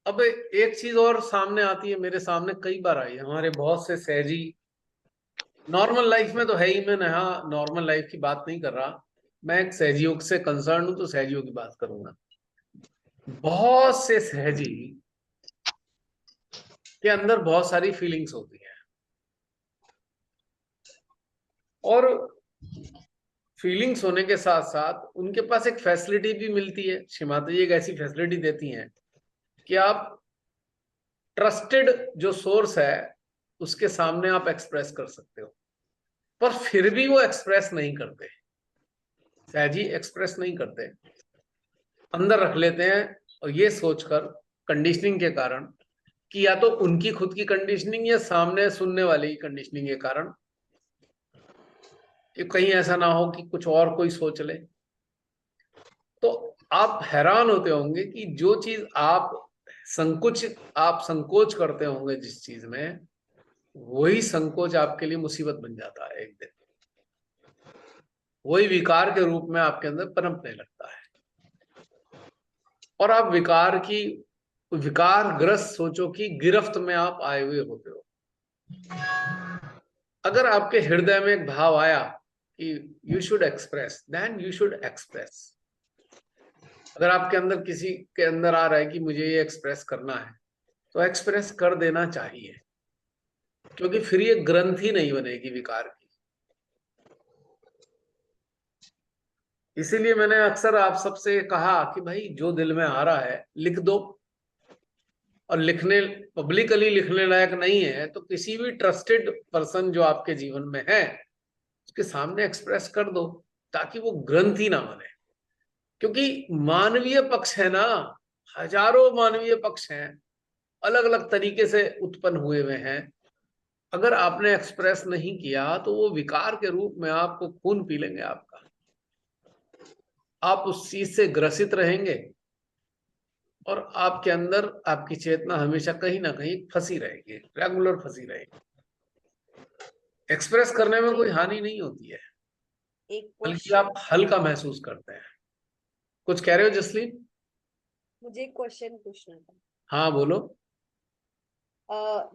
अब एक चीज और सामने आती है, मेरे सामने कई बार आई है, हमारे बहुत से सहजी, नॉर्मल लाइफ में तो है ही, मैं यहाँ नॉर्मल लाइफ की बात नहीं कर रहा, मैं एक सहजयोग से कंसर्न हूं तो सहजियों की बात करूंगा। बहुत से सहजी के अंदर बहुत सारी फीलिंग्स होती हैं, और फीलिंग्स होने के साथ साथ उनके पास एक फैसिलिटी भी मिलती है। श्रीमाता जी एक ऐसी फैसिलिटी देती हैं कि आप ट्रस्टेड जो सोर्स है उसके सामने आप एक्सप्रेस कर सकते हो, पर फिर भी वो एक्सप्रेस नहीं करते, सहजी एक्सप्रेस नहीं करते, अंदर रख लेते हैं। और ये सोचकर, कंडीशनिंग के कारण, कि या तो उनकी खुद की कंडीशनिंग या सामने सुनने वाले की कंडीशनिंग के कारण, कि कहीं ऐसा ना हो कि कुछ और कोई सोच ले। तो आप हैरान होते होंगे कि जो चीज आप संकोच करते होंगे जिस चीज में, वही संकोच आपके लिए मुसीबत बन जाता है एक दिन, वही विकार के रूप में आपके अंदर पनपने लगता है, और आप विकारग्रस्त सोचो की गिरफ्त में आप आए हुए होते हो। अगर आपके हृदय में एक भाव आया कि you should express, then you should express. अगर आपके अंदर किसी के अंदर आ रहा है कि मुझे ये एक्सप्रेस करना है, तो एक्सप्रेस कर देना चाहिए, क्योंकि फिर ये ग्रंथि नहीं बनेगी विकार की। इसीलिए मैंने अक्सर आप सबसे कहा कि भाई जो दिल में आ रहा है लिख दो, और लिखने, पब्लिकली लिखने लायक नहीं है तो किसी भी ट्रस्टेड पर्सन जो आपके जीवन में है उसके सामने एक्सप्रेस कर दो, ताकि वो ग्रंथि ना बने। क्योंकि मानवीय पक्ष है ना, हजारों मानवीय पक्ष हैं, अलग अलग तरीके से उत्पन्न हुए हुए हैं। अगर आपने एक्सप्रेस नहीं किया तो वो विकार के रूप में आपको खून पी लेंगे आपका, आप उस चीज से ग्रसित रहेंगे, और आपके अंदर आपकी चेतना हमेशा कहीं ना कहीं फंसी रहेगी, रेगुलर फंसी रहेगी। एक्सप्रेस करने में मुझे कोई हानि नहीं होती है, एक बल्कि आप क्वेश्चन हल्का महसूस करते हैं। कुछ कह रहे हो जसलीन? मुझे एक क्वेश्चन पूछना था। हाँ बोलो।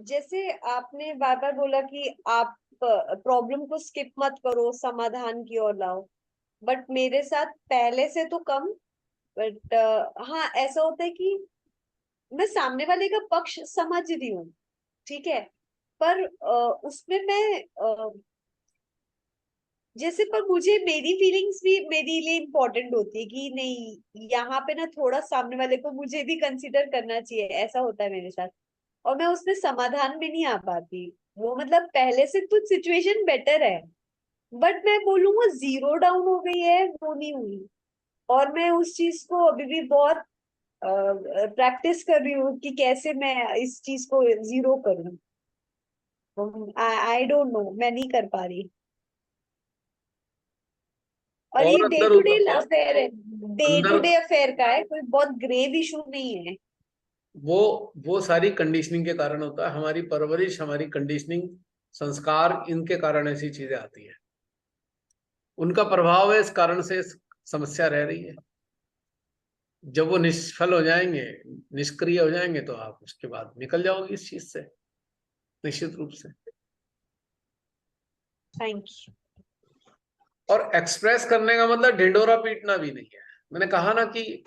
जैसे आपने बार बार बोला कि आप प्रॉब्लम को स्किप मत करो, समाधान की ओर लाओ। बट मेरे साथ पहले से तो कम, बट हाँ ऐसा होता है कि मैं सामने वाले का पक्ष समझ रही हूँ, ठीक है। पर उसमें मैं जैसे, पर मुझे मेरी फीलिंग्स भी मेरे लिए इम्पोर्टेंट होती है कि नहीं, यहाँ पे ना थोड़ा सामने वाले को मुझे भी कंसिडर करना चाहिए, ऐसा होता है मेरे साथ। और मैं उसमें समाधान में नहीं आ पाती। वो मतलब पहले से तो सिचुएशन बेटर है, बट मैं बोलूंगा जीरो डाउन हो गई है, वो नहीं हुई। और मैं उस चीज को अभी भी बहुत प्रैक्टिस कर रही हूँ कि कैसे मैं इस चीज को जीरो करूँ। आई डोंट नो, मैं नहीं कर पा रही। और ये और डे अंदर टू डे अफेयर है, डे टू अंदर डे अफेयर का है, कोई बहुत ग्रेव इशू नहीं है। वो वो सारी कंडीशनिंग के कारण होता है, हमारी परवरिश, हमारी कंडीशनिंग, संस्कार, इनके कारण ऐसी चीजें आती हैं, उनका प्रभाव है, इस कारण से समस्या रह रही है। जब वो निष्फल हो जाएंगे, निष्क्रिय हो जाएंगे, तो आप उसके बाद निकल जाओगे इस चीज से, निश्चित रूप से। Thank you. और एक्सप्रेस करने का मतलब ढिंढोरा पीटना भी नहीं है। मैंने कहा ना कि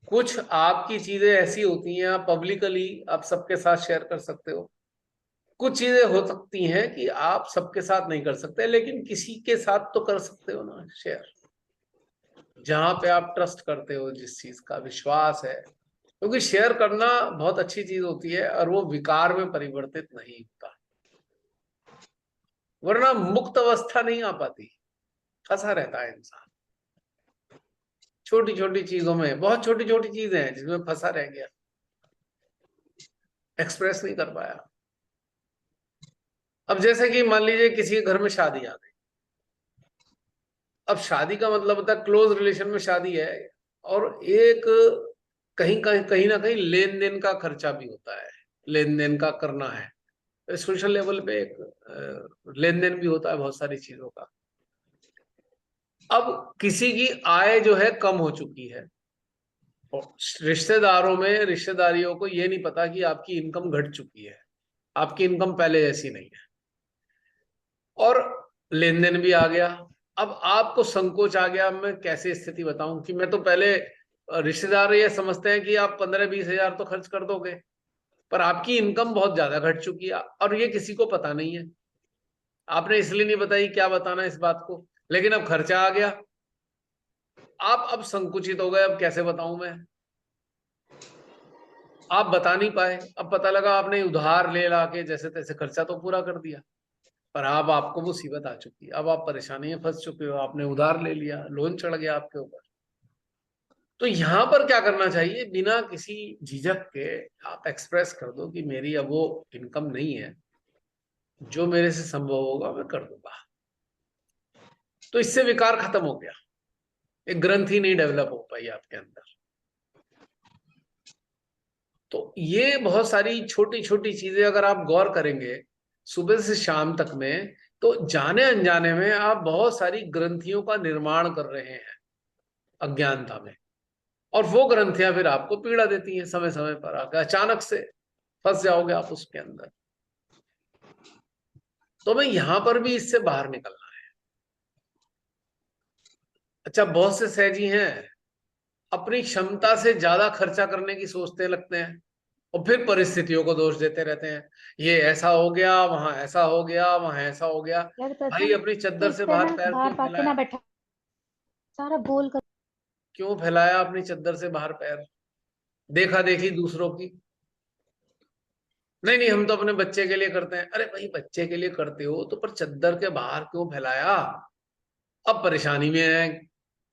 कुछ आपकी चीजें ऐसी होती हैं, आप पब्लिकली आप सबके साथ शेयर कर सकते हो। कुछ चीजें हो सकती हैं कि आप सबके साथ नहीं कर सकते, लेकिन किसी के साथ तो कर सकते हो ना शेयर, जहां पे आप ट्रस्ट करते हो, जिस चीज का विश्वास है। क्योंकि शेयर करना बहुत अच्छी चीज होती है, और वो विकार में परिवर्तित नहीं होता, वरना मुक्त अवस्था नहीं आ पाती, फंसा रहता है इंसान छोटी छोटी चीजों में। बहुत छोटी छोटी चीजें हैं जिसमें फंसा रह गया, एक्सप्रेस नहीं कर पाया। अब जैसे कि मान लीजिए किसी के घर में शादी आ गई। अब शादी का मतलब होता है क्लोज रिलेशन में शादी है, और एक कहीं कहीं कहीं ना कहीं लेन देन का खर्चा भी होता है, लेन देन का करना है, सोशल लेवल पे एक लेन देन भी होता है बहुत सारी चीजों का। अब किसी की आय जो है कम हो चुकी है, रिश्तेदारों में रिश्तेदारियों को ये नहीं पता कि आपकी इनकम घट चुकी है, आपकी इनकम पहले जैसी नहीं है, और लेन देन भी आ गया। अब आपको संकोच आ गया, मैं कैसे स्थिति बताऊं कि मैं तो पहले, रिश्तेदार ये समझते हैं कि आप 15-20 हजार तो खर्च कर दोगे, पर आपकी इनकम बहुत ज्यादा घट चुकी है और ये किसी को पता नहीं है। आपने इसलिए नहीं बताई, क्या बताना इस बात को, लेकिन अब खर्चा आ गया, आप अब संकुचित हो गए, अब कैसे बताऊं मैं, आप बता नहीं पाए। अब पता लगा आपने उधार ले ला के जैसे तैसे खर्चा तो पूरा कर दिया, पर अब आपको मुसीबत आ चुकी है, अब आप परेशानी में फंस चुके हो, आपने उधार ले लिया, लोन चढ़ गया आपके ऊपर। तो यहां पर क्या करना चाहिए, बिना किसी झिझक के आप एक्सप्रेस कर दो कि मेरी अब वो इनकम नहीं है, जो मेरे से संभव होगा मैं कर दूंगा। तो इससे विकार खत्म हो गया, एक ग्रंथि नहीं डेवलप हो पाई आपके अंदर। तो ये बहुत सारी छोटी छोटी चीजें अगर आप गौर करेंगे सुबह से शाम तक में, तो जाने अनजाने में आप बहुत सारी ग्रंथियों का निर्माण कर रहे हैं अज्ञानता में, और वो ग्रंथियां फिर आपको पीड़ा देती हैं, समय समय पर आकर अचानक से फंस जाओगे आप उसके अंदर। तो मैं यहां पर भी इससे बाहर निकलना है। अच्छा, बहुत से सहजी हैं, अपनी क्षमता से ज्यादा खर्चा करने की सोचते लगते हैं, और फिर परिस्थितियों को दोष देते रहते हैं, ये ऐसा हो गया, वहां ऐसा हो गया, वहां ऐसा हो गया। यार भाई प्रथम, अपनी तू चद्दर इस से पे बाहर ना पैर बाहर क्यों पाके फैलाया? ना बैठा, सारा बोल कर। क्यों फैलाया अपनी चद्दर से बाहर पैर? देखा देखी दूसरों की? नहीं नहीं, हम तो अपने बच्चे के लिए करते हैं। अरे भाई, बच्चे के लिए करते हो तो पर चद्दर के बाहर क्यों फैलाया? अब परेशानी में है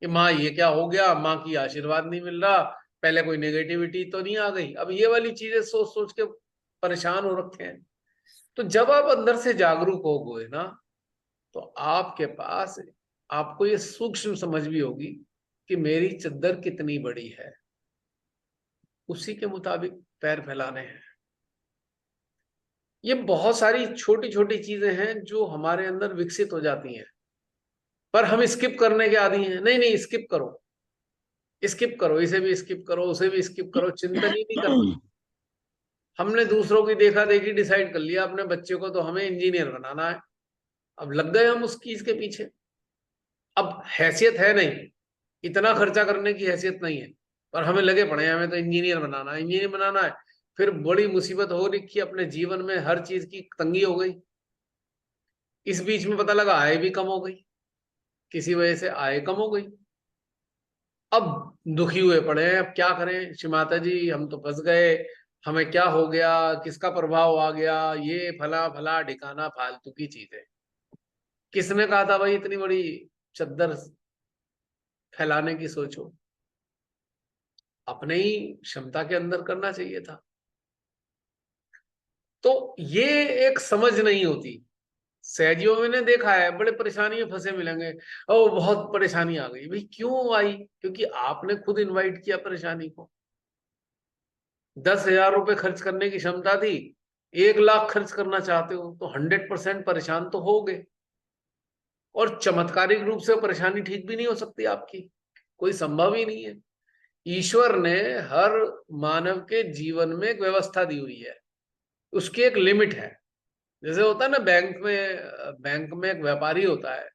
कि माँ ये क्या हो गया, माँ की आशीर्वाद नहीं मिल रहा, पहले कोई नेगेटिविटी तो नहीं आ गई, अब ये वाली चीजें सोच सोच के परेशान हो रखे हैं। तो जब आप अंदर से जागरूक हो गए ना, तो आपके पास, आपको ये सूक्ष्म समझ भी होगी कि मेरी चद्दर कितनी बड़ी है, उसी के मुताबिक पैर फैलाने हैं। ये बहुत सारी छोटी छोटी चीजें हैं जो हमारे अंदर विकसित हो जाती हैं, पर हम स्किप करने के आदी हैं। नहीं नहीं, स्किप करो, स्किप करो, इसे भी स्किप करो, उसे भी स्किप करो, चिंतन ही नहीं करना। हमने दूसरों की देखा देखी डिसाइड कर लिया अपने बच्चे को तो हमें इंजीनियर बनाना है, अब लग गए हम उस चीज के पीछे। अब हैसियत है नहीं, इतना खर्चा करने की हैसियत नहीं है, पर हमें लगे पड़े हैं, हमें तो इंजीनियर बनाना है, इंजीनियर बनाना है। फिर बड़ी मुसीबत हो रखी अपने जीवन में, हर चीज की तंगी हो गई। इस बीच में पता लगा आय भी कम हो गई, किसी वजह से आय कम हो गई। अब दुखी हुए पड़े हैं, अब क्या करें श्री माता जी, हम तो फंस गए, हमें क्या हो गया, किसका प्रभाव आ गया, ये फला फला ढिकाना फालतू की चीजें। किसने कहा था भाई इतनी बड़ी चद्दर फैलाने की सोचो? अपने ही क्षमता के अंदर करना चाहिए था। तो ये एक समझ नहीं होती। सहजियों में ने देखा है, बड़े परेशानी में फंसे मिलेंगे, ओ बहुत परेशानी आ गई। भाई क्यों आई? क्योंकि आपने खुद इनवाइट किया परेशानी को। 10,000 रुपए खर्च करने की क्षमता थी, 1 लाख खर्च करना चाहते हो तो 100% परेशान तो हो गए। और चमत्कारिक रूप से परेशानी ठीक भी नहीं हो सकती आपकी, कोई संभव ही नहीं है। ईश्वर ने हर मानव के जीवन में एक व्यवस्था दी हुई है, उसकी एक लिमिट है। जैसे होता है ना बैंक में एक व्यापारी होता है,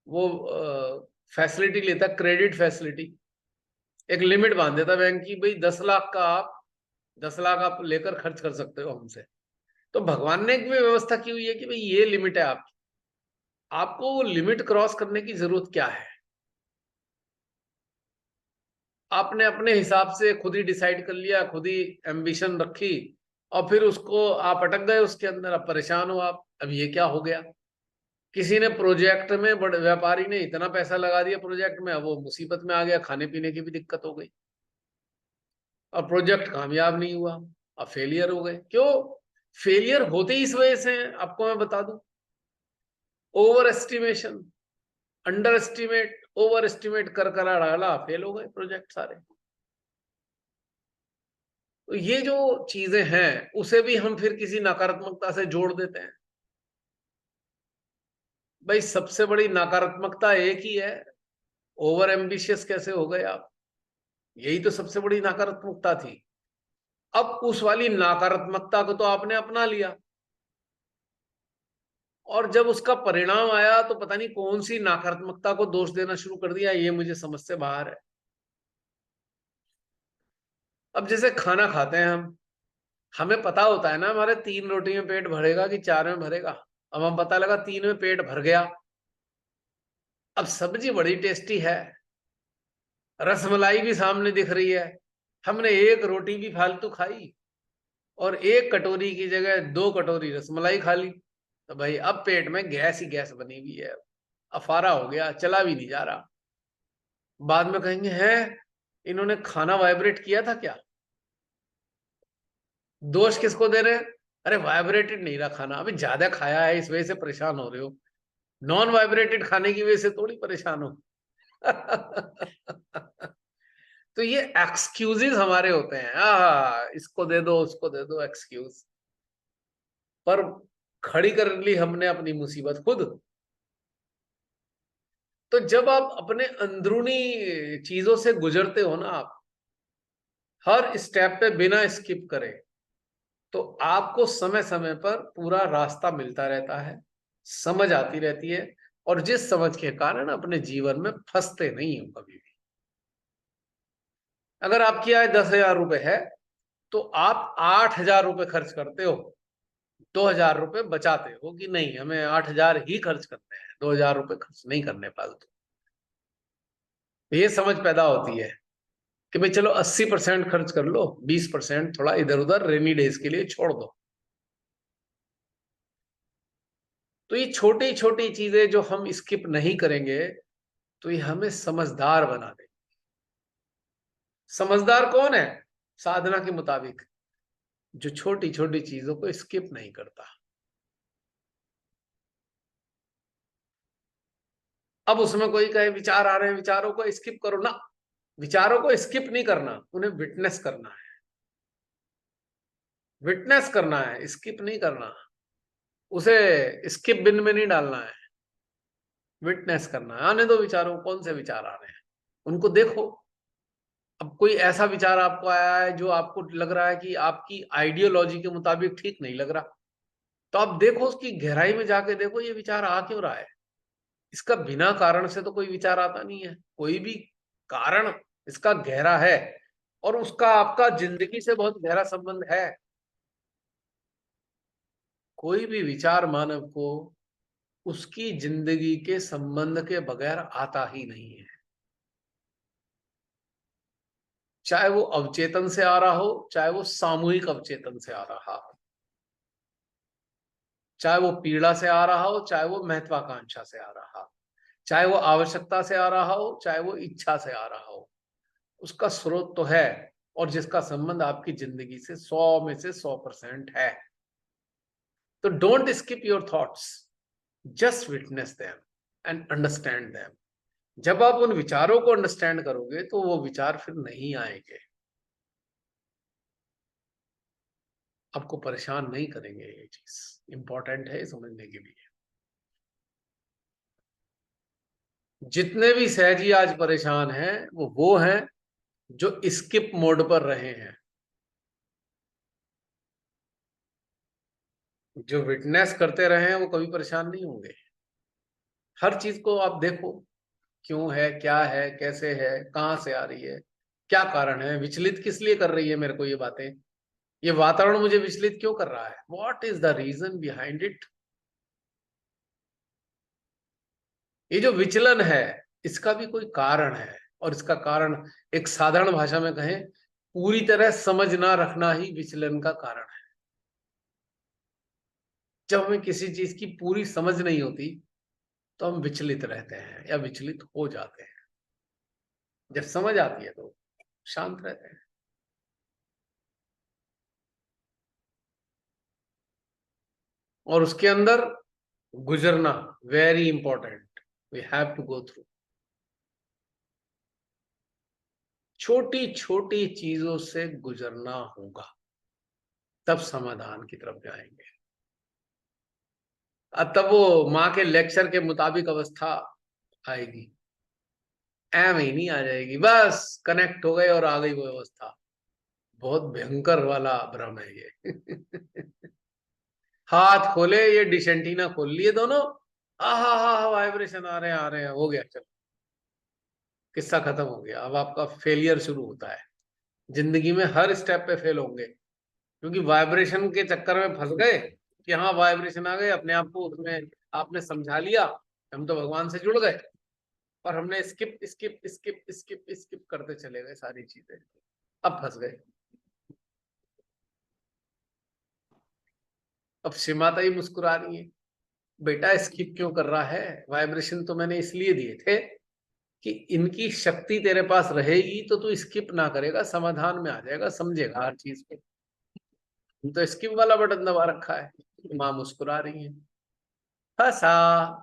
वो फैसिलिटी लेता है, क्रेडिट फैसिलिटी, एक लिमिट बांध देता है बैंक की, भाई 10 लाख का आप 10 लाख आप लेकर खर्च कर सकते हो हमसे। तो भगवान ने एक भी व्यवस्था की हुई है कि भाई ये लिमिट है आपकी, आपको वो लिमिट क्रॉस करने की जरूरत क्या है? आपने अपने हिसाब से खुद ही डिसाइड कर लिया, खुद ही एम्बिशन रखी, और फिर उसको आप अटक गए उसके अंदर, अब परेशान हो आप, अब ये क्या हो गया? किसी ने प्रोजेक्ट में, बड़े व्यापारी ने इतना पैसा लगा दिया प्रोजेक्ट में, अब वो मुसीबत में आ गया, खाने पीने की भी दिक्कत हो गई, और प्रोजेक्ट कामयाब नहीं हुआ, अब फेलियर हो गए। क्यों फेलियर होते ही इस वजह से हैं, आपको मैं बता दूं, over estimation, under estimate, over estimate कर डाला, फेल हो गए प्रोजेक्ट सारे। तो ये जो चीजें हैं उसे भी हम फिर किसी नकारात्मकता से जोड़ देते हैं। भाई सबसे बड़ी नकारात्मकता एक ही है, ओवर एम्बिशियस कैसे हो गए आप? यही तो सबसे बड़ी नकारात्मकता थी। अब उस वाली नकारात्मकता को तो आपने अपना लिया, और जब उसका परिणाम आया तो पता नहीं कौन सी नकारात्मकता को दोष देना शुरू कर दिया, ये मुझे समझ से बाहर है। अब जैसे खाना खाते हैं हम, हमें पता होता है ना हमारे 3 रोटी में पेट भरेगा कि 4 में भरेगा। अब हम पता लगा 3 में पेट भर गया, अब सब्जी बड़ी टेस्टी है, रसमलाई भी सामने दिख रही है, हमने एक रोटी भी फालतू खाई और एक कटोरी की जगह 2 कटोरी रसमलाई खा ली, तो भाई अब पेट में गैस ही गैस बनी हुई है, अफारा हो गया, चला भी नहीं जा रहा। बाद में कहेंगे हैं इन्होंने खाना वाइब्रेट किया था क्या? दोष किसको दे रहे हैं? अरे वाइब्रेटेड नहीं रहा खाना, अभी ज्यादा खाया है इस वजह से परेशान हो रहे हो, नॉन वाइब्रेटेड खाने की वजह से थोड़ी परेशान हो। तो ये एक्सक्यूजेस हमारे होते हैं, इसको दे दो उसको दे दो एक्सक्यूज, पर खड़ी कर ली हमने अपनी मुसीबत खुद। तो जब आप अपने अंदरूनी चीजों से गुजरते हो ना, आप हर स्टेप पे बिना स्किप करे, तो आपको समय समय पर पूरा रास्ता मिलता रहता है, समझ आती रहती है, और जिस समझ के कारण अपने जीवन में फंसते नहीं हो कभी भी। अगर आपकी आय 10,000 रुपए है तो आप 8,000 रुपए खर्च करते हो, 2,000 रुपए बचाते हो कि नहीं हमें 8,000 ही खर्च करने हैं, 2,000 रुपए खर्च नहीं करने फालतू। ये समझ पैदा होती है कि भाई चलो 80% खर्च कर लो, 20% थोड़ा इधर उधर रेनी डेज के लिए छोड़ दो। तो ये छोटी छोटी चीजें जो हम स्किप नहीं करेंगे, तो ये हमें समझदार बना देंगे। समझदार कौन है? साधना के मुताबिक जो छोटी छोटी चीजों को स्किप नहीं करता। अब उसमें कोई कहे विचार आ रहे हैं, विचारों को स्किप करो ना, विचारों को स्किप नहीं करना, उन्हें विटनेस करना है। विटनेस करना है, स्किप नहीं करना, उसे स्किप बिन में नहीं डालना है, विटनेस करना है। आने दो विचारों, कौन से विचार आ रहे हैं उनको देखो। अब कोई ऐसा विचार आपको आया है जो आपको लग रहा है कि आपकी आइडियोलॉजी के मुताबिक ठीक नहीं लग रहा, तो आप देखो उसकी गहराई में जाके देखो ये विचार आ क्यों रहा है। इसका बिना कारण से तो कोई विचार आता नहीं है, कोई भी कारण इसका गहरा है, और उसका आपका जिंदगी से बहुत गहरा संबंध है। कोई भी विचार मानव को उसकी जिंदगी के संबंध के बगैर आता ही नहीं है, चाहे वो अवचेतन से आ रहा हो, चाहे वो सामूहिक अवचेतन से आ रहा हो, चाहे वो पीड़ा से आ रहा हो, चाहे वो महत्वाकांक्षा से आ रहा हो, चाहे वो आवश्यकता से आ रहा हो, चाहे वो इच्छा से आ रहा हो, उसका स्रोत तो है, और जिसका संबंध आपकी जिंदगी से 100 में से 100% है। तो don't skip your thoughts, just witness them and understand them. जब आप उन विचारों को अंडरस्टैंड करोगे तो वो विचार फिर नहीं आएंगे, आपको परेशान नहीं करेंगे। ये चीज इंपॉर्टेंट है समझने के लिए। जितने भी सहजी आज परेशान हैं वो हैं जो स्किप मोड पर रहे हैं। जो विटनेस करते रहे हैं वो कभी परेशान नहीं होंगे। हर चीज को आप देखो, क्यों है, क्या है, कैसे है, कहां से आ रही है, क्या कारण है, विचलित किस लिए कर रही है मेरे को ये बातें, ये वातावरण मुझे विचलित क्यों कर रहा है, what is the reason behind it. ये जो विचलन है इसका भी कोई कारण है, और इसका कारण एक साधारण भाषा में कहें, पूरी तरह समझ ना रखना ही विचलन का कारण है। जब हमें किसी चीज की पूरी समझ नहीं होती तो हम विचलित रहते हैं या विचलित हो जाते हैं। जब समझ आती है तो शांत रहते हैं। और उसके अंदर गुजरना very important, we have to go through. छोटी छोटी चीजों से गुजरना होगा, तब समाधान की तरफ जाएंगे। अब तब वो माँ के लेक्चर के मुताबिक अवस्था आएगी, एम ही नहीं आ जाएगी, बस कनेक्ट हो गए और आ गई वो अवस्था। बहुत भयंकर वाला भ्रम है ये। हाथ खोले, ये डिश एंटीना खोल लिए दोनों, हा वाइब्रेशन आ रहे हैं, आ रहे हैं, हो गया, चलो किस्सा खत्म हो गया। अब आपका फेलियर शुरू होता है जिंदगी में, हर स्टेप पे फेल होंगे, क्योंकि वाइब्रेशन के चक्कर में फंस गए कि हाँ वाइब्रेशन आ गए, अपने आप को उसमें आपने समझा लिया, हम तो भगवान से जुड़ गए, और हमने skip skip skip skip skip करते चले गए सारी चीजें, अब फंस गए। अब शिमाता ही मुस्कुरा रही है, बेटा स्किप क्यों कर रहा है, वाइब्रेशन तो मैंने इसलिए दिए थे कि इनकी शक्ति तेरे पास रहेगी तो तू स्किप ना करेगा, समाधान में आ जाएगा, समझेगा हर चीज को। तो स्किप वाला बटन दबा रखा है। माँ मुस्कुरा रही है, हंसा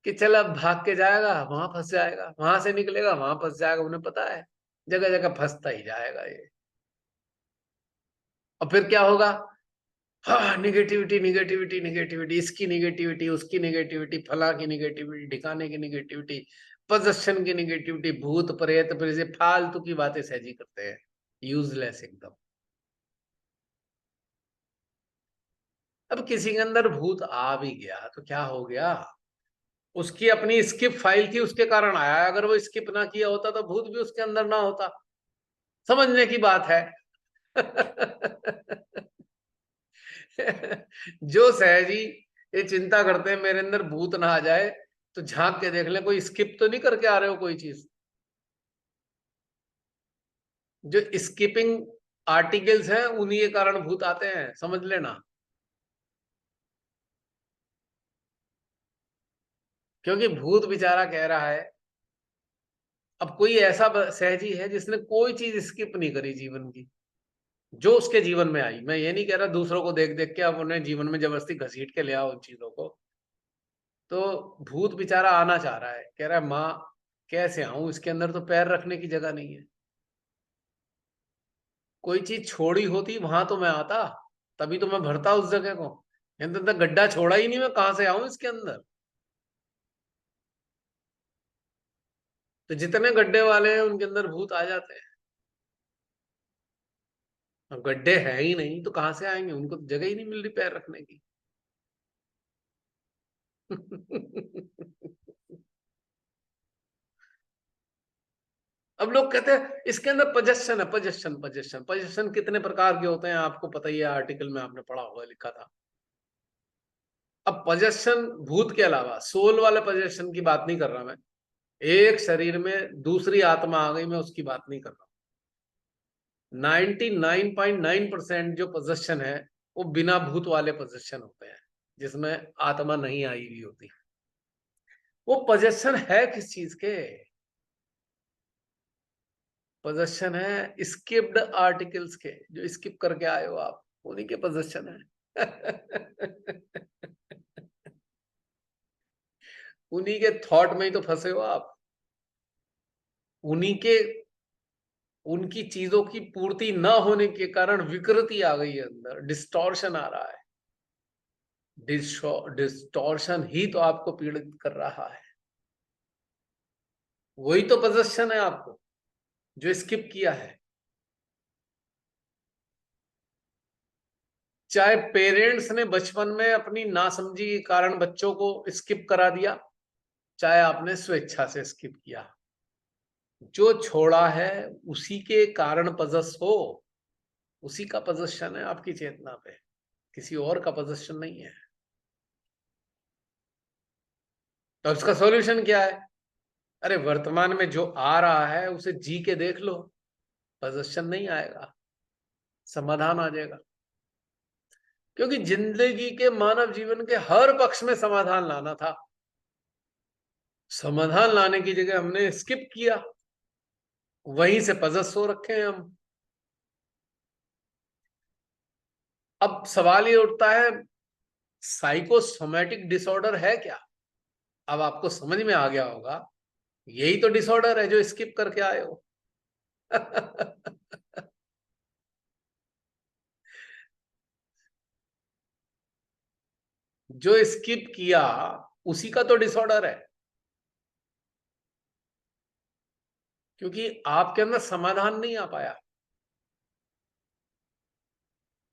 कि चल अब भाग के जाएगा, वहां फंस जाएगा, वहां से निकलेगा, वहां फंस जाएगा, उन्हें पता है जगह जगह फंसता ही जाएगा ये। और फिर क्या होगा, हाँ निगेटिविटी निगेटिविटी निगेटिविटी, इसकी निगेटिविटी, उसकी निगेटिविटी, फला की निगेटिविटी, ठिकाने की निगेटिविटी, पोजेशन की निगेटिविटी, भूत प्रेत, फिर से फालतू की बातें सहजी करते हैं, यूजलेस एकदम। अब किसी के अंदर भूत आ भी गया तो क्या हो गया, उसकी अपनी स्किप फाइल थी, उसके कारण आया, अगर वो स्किप ना किया होता तो भूत भी उसके अंदर ना होता, समझने की बात है। जो सहजी ये चिंता करते हैं मेरे अंदर भूत ना आ जाए, तो झांक के देख ले, कोई स्किप तो नहीं करके आ रहे हो कोई चीज। जो स्किपिंग आर्टिकल्स हैं उन्हीं के कारण भूत आते हैं, समझ लेना। क्योंकि भूत बेचारा कह रहा है, अब कोई ऐसा सहजी है जिसने कोई चीज स्किप नहीं करी जीवन की, जो उसके जीवन में आई। मैं ये नहीं कह रहा दूसरों को देख देख के अब उन्हें जीवन में जबरदस्ती घसीट के ले आओ उन चीजों को। तो भूत बेचारा आना चाह रहा है, कह रहा है माँ कैसे आऊं, इसके अंदर तो पैर रखने की जगह नहीं है। कोई चीज छोड़ी होती वहां तो मैं आता, तभी तो मैं भरता उस जगह को। अंदर तक गड्ढा छोड़ा ही नहीं, मैं कहां से आऊं इसके अंदर। तो जितने गड्ढे वाले हैं उनके अंदर भूत आ जाते हैं। अब गड्ढे है ही नहीं तो कहां से आएंगे, उनको तो जगह ही नहीं मिल रही पैर रखने की। अब लोग कहते हैं इसके अंदर पजेशन है, पजेशन पजेशन पजेशन कितने प्रकार के होते हैं आपको पता ही है, आर्टिकल में आपने पढ़ा होगा, लिखा था। अब पजेशन भूत के अलावा सोल वाले पजेशन की बात नहीं कर रहा मैं, एक शरीर में दूसरी आत्मा आ गई, मैं उसकी बात नहीं कर रहा। 99.9% जो पोजेशन है वो बिना भूत वाले पोजेशन होते हैं, जिसमें आत्मा नहीं आई हुई होती। वो पोजेशन है किस चीज के, पोजेशन है स्किप्ड आर्टिकल्स के, जो स्किप करके आए हो आप, उन्हीं के पोजेशन है। उन्हीं के थॉट में ही तो फंसे हो आप, उन्हीं के, उनकी चीजों की पूर्ति न होने के कारण विकृति आ गई है अंदर, डिस्टॉर्शन आ रहा है। डिस्टॉर्शन ही तो आपको पीड़ित कर रहा है, वही तो पोजेशन है आपको जो स्किप किया है। चाहे पेरेंट्स ने बचपन में अपनी नासमझी के कारण बच्चों को स्किप करा दिया, चाहे आपने स्वेच्छा से स्किप किया, जो छोड़ा है उसी के कारण पजस हो, उसी का पोजेशन है आपकी चेतना पे, किसी और का पोजेशन नहीं है। तो इसका सॉल्यूशन क्या है, अरे वर्तमान में जो आ रहा है उसे जी के देख लो, पोजेशन नहीं आएगा, समाधान आ जाएगा। क्योंकि जिंदगी के मानव जीवन के हर पक्ष में समाधान लाना था, समाधान लाने की जगह हमने स्किप किया, वहीं से पजस हो रखे हैं हम। अब सवाल ये उठता है साइकोसोमैटिक डिसऑर्डर है क्या, अब आपको समझ में आ गया होगा, यही तो डिसऑर्डर है जो स्किप करके आए हो। जो स्किप किया उसी का तो डिसऑर्डर है, क्योंकि आपके अंदर समाधान नहीं आ पाया,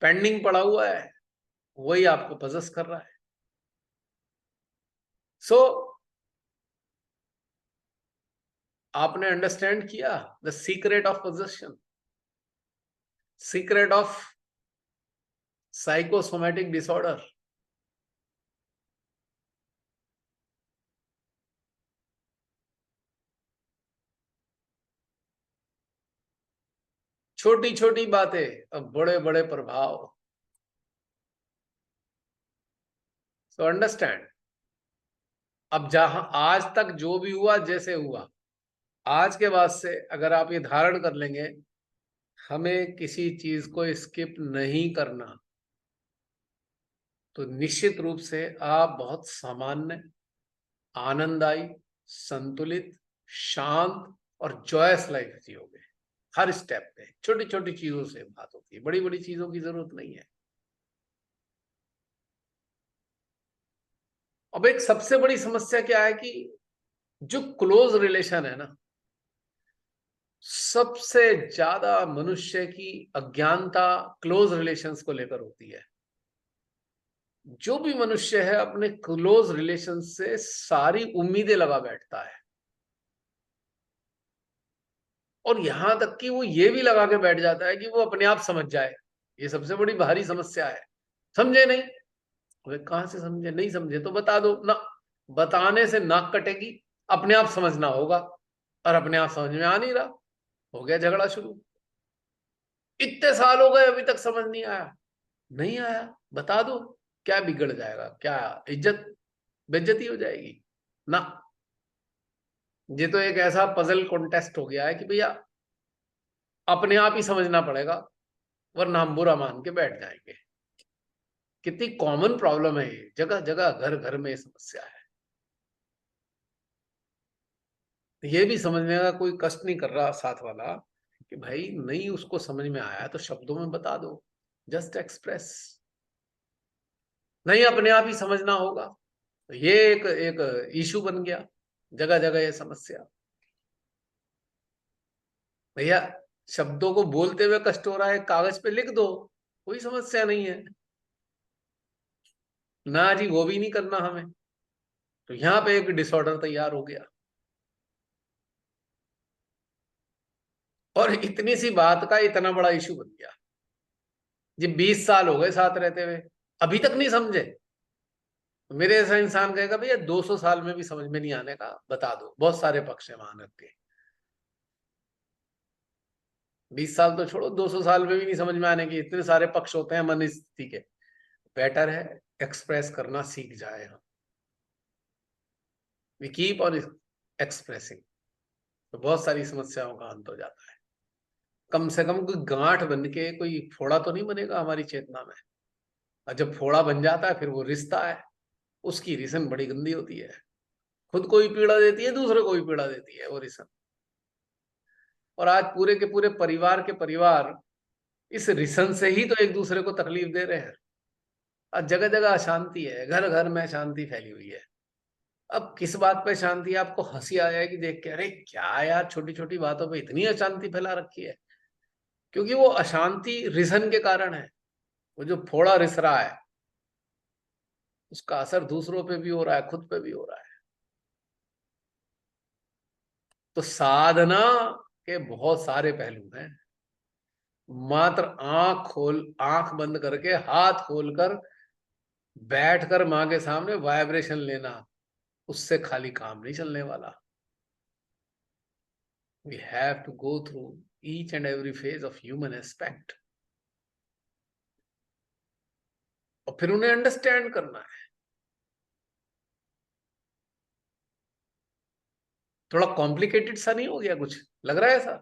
पेंडिंग पड़ा हुआ है, वही आपको पजेस कर रहा है। सो आपने अंडरस्टैंड किया the secret of possession, secret of psychosomatic disorder. छोटी छोटी बातें अब बड़े बड़े प्रभाव। सो अंडरस्टैंड, अब जहां आज तक जो भी हुआ जैसे हुआ, आज के बाद से अगर आप ये धारण कर लेंगे हमें किसी चीज को स्किप नहीं करना, तो निश्चित रूप से आप बहुत सामान्य, आनंददायी, संतुलित, शांत और जॉयस लाइफ जियोगे। हर स्टेप पे छोटी छोटी चीजों से बात होती है, बड़ी बड़ी चीजों की जरूरत नहीं है। अब एक सबसे बड़ी समस्या क्या है कि जो क्लोज रिलेशन है ना, सबसे ज्यादा मनुष्य की अज्ञानता क्लोज रिलेशंस को लेकर होती है। जो भी मनुष्य है अपने क्लोज रिलेशन से सारी उम्मीदें लगा बैठता है, और यहां तक कि वो ये भी लगा के बैठ जाता है कि वो अपने आप समझ जाए। ये सबसे बड़ी भारी समस्या है। समझे नहीं? वे कहां से समझे? नहीं समझे तो बता दो ना, बताने से नाक कटेगी, अपने आप समझना होगा, और अपने आप समझ में आ नहीं रहा, हो गया झगड़ा शुरू। इतने साल हो गए अभी तक समझ नहीं आया, नहीं आया, बता दो, क्या बिगड़ जाएगा? क्या इज्जत बेइज्जती हो जाएगी? ना, ये तो एक ऐसा पजल कॉन्टेस्ट हो गया है कि भैया अपने आप ही समझना पड़ेगा, वरना हम बुरा मान के बैठ जाएंगे। कितनी कॉमन प्रॉब्लम है ये, जगह जगह घर घर में ये समस्या है। ये भी समझने का कोई कष्ट नहीं कर रहा साथ वाला कि भाई नहीं उसको समझ में आया तो शब्दों में बता दो, जस्ट एक्सप्रेस। नहीं, अपने आप ही समझना होगा। तो ये एक एक इशू बन गया, जगह जगह ये समस्या। भैया शब्दों को बोलते हुए कष्ट हो रहा है, कागज पे लिख दो, कोई समस्या नहीं है ना जी, वो भी नहीं करना हमें। तो यहाँ पे एक डिसऑर्डर तैयार हो गया, और इतनी सी बात का इतना बड़ा इशू बन गया। जी 20 साल हो गए साथ रहते हुए, अभी तक नहीं समझे। मेरे ऐसा इंसान कहेगा भैया 200 साल में भी समझ में नहीं आने का, बता दो, बहुत सारे पक्ष है वहां रख के। 20 साल तो छोड़ो, 200 साल में भी नहीं समझ में आने की, इतने सारे पक्ष होते हैं मन स्थिति के। बेटर है एक्सप्रेस करना सीख जाए हम, वी कीप ऑन एक्सप्रेसिंग, तो बहुत सारी समस्याओं का अंत हो जाता है। कम से कम कोई गांठ बन के कोई फोड़ा तो नहीं बनेगा हमारी चेतना में। और जब फोड़ा बन जाता है फिर वो रिश्ता है, उसकी रिसन बड़ी गंदी होती है, खुद को ही पीड़ा देती है, दूसरे को भी पीड़ा देती है वो रिसन। और आज पूरे के पूरे परिवार के परिवार इस रिसन से ही तो एक दूसरे को तकलीफ दे रहे हैं। आज जगह जगह अशांति है, घर घर में अशांति फैली हुई है। अब किस बात पे शांति है? आपको हंसी आ जाएगी देख के, अरे क्या यार छोटी छोटी बातों पे इतनी अशांति फैला रखी है। क्योंकि वो अशांति रिसन के कारण है। वो जो फोड़ा रिस रहा है उसका असर दूसरों पे भी हो रहा है, खुद पे भी हो रहा है। तो साधना के बहुत सारे पहलू हैं। मात्र आंख बंद करके हाथ खोलकर बैठकर मां के सामने वाइब्रेशन लेना, उससे खाली काम नहीं चलने वाला। We have to go through each and every phase of human aspect, और फिर उन्हें अंडरस्टैंड करना है। थोड़ा कॉम्प्लिकेटेड सा नहीं हो गया? कुछ लग रहा है ऐसा,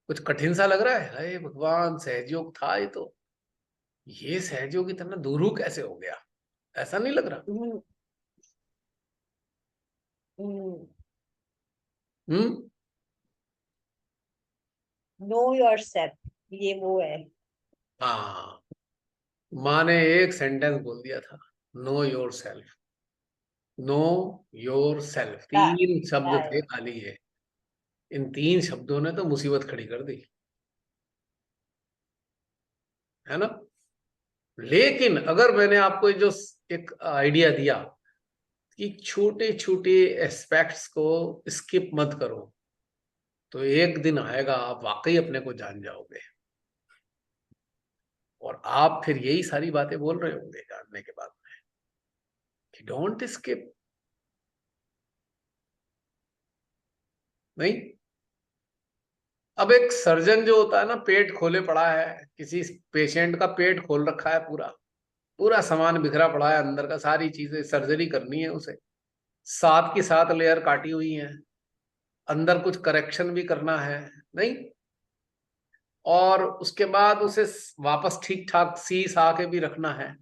कुछ कठिन सा लग रहा है? अरे भगवान सहजयोग था ये सहजयोग इतना दूरू कैसे हो गया? ऐसा नहीं लग रहा? हम्म। नो योरसेल्फ, ये वो है। हाँ, माँ ने एक सेंटेंस बोल दिया था, know your self, know your self, Right, 3 शब्द थे right. खाली ये। इन 3 शब्दों ने तो मुसीबत खड़ी कर दी, है ना। लेकिन अगर मैंने आपको जो एक आइडिया दिया कि छोटे छोटे एस्पेक्ट्स को स्किप मत करो, तो एक दिन आएगा आप वाकई अपने को जान जाओगे, और आप फिर यही सारी बातें बोल रहे होंगे जानने के बाद में कि डोंट स्किप। नहीं, अब एक सर्जन जो होता है ना, पेट खोले पड़ा है, किसी पेशेंट का पेट खोल रखा है, पूरा पूरा सामान बिखरा पड़ा है अंदर का, सारी चीजें सर्जरी करनी है उसे, 7 की 7 लेयर काटी हुई है, अंदर कुछ करेक्शन भी करना है, नहीं, और उसके बाद उसे वापस ठीक ठाक सी सा के भी रखना है।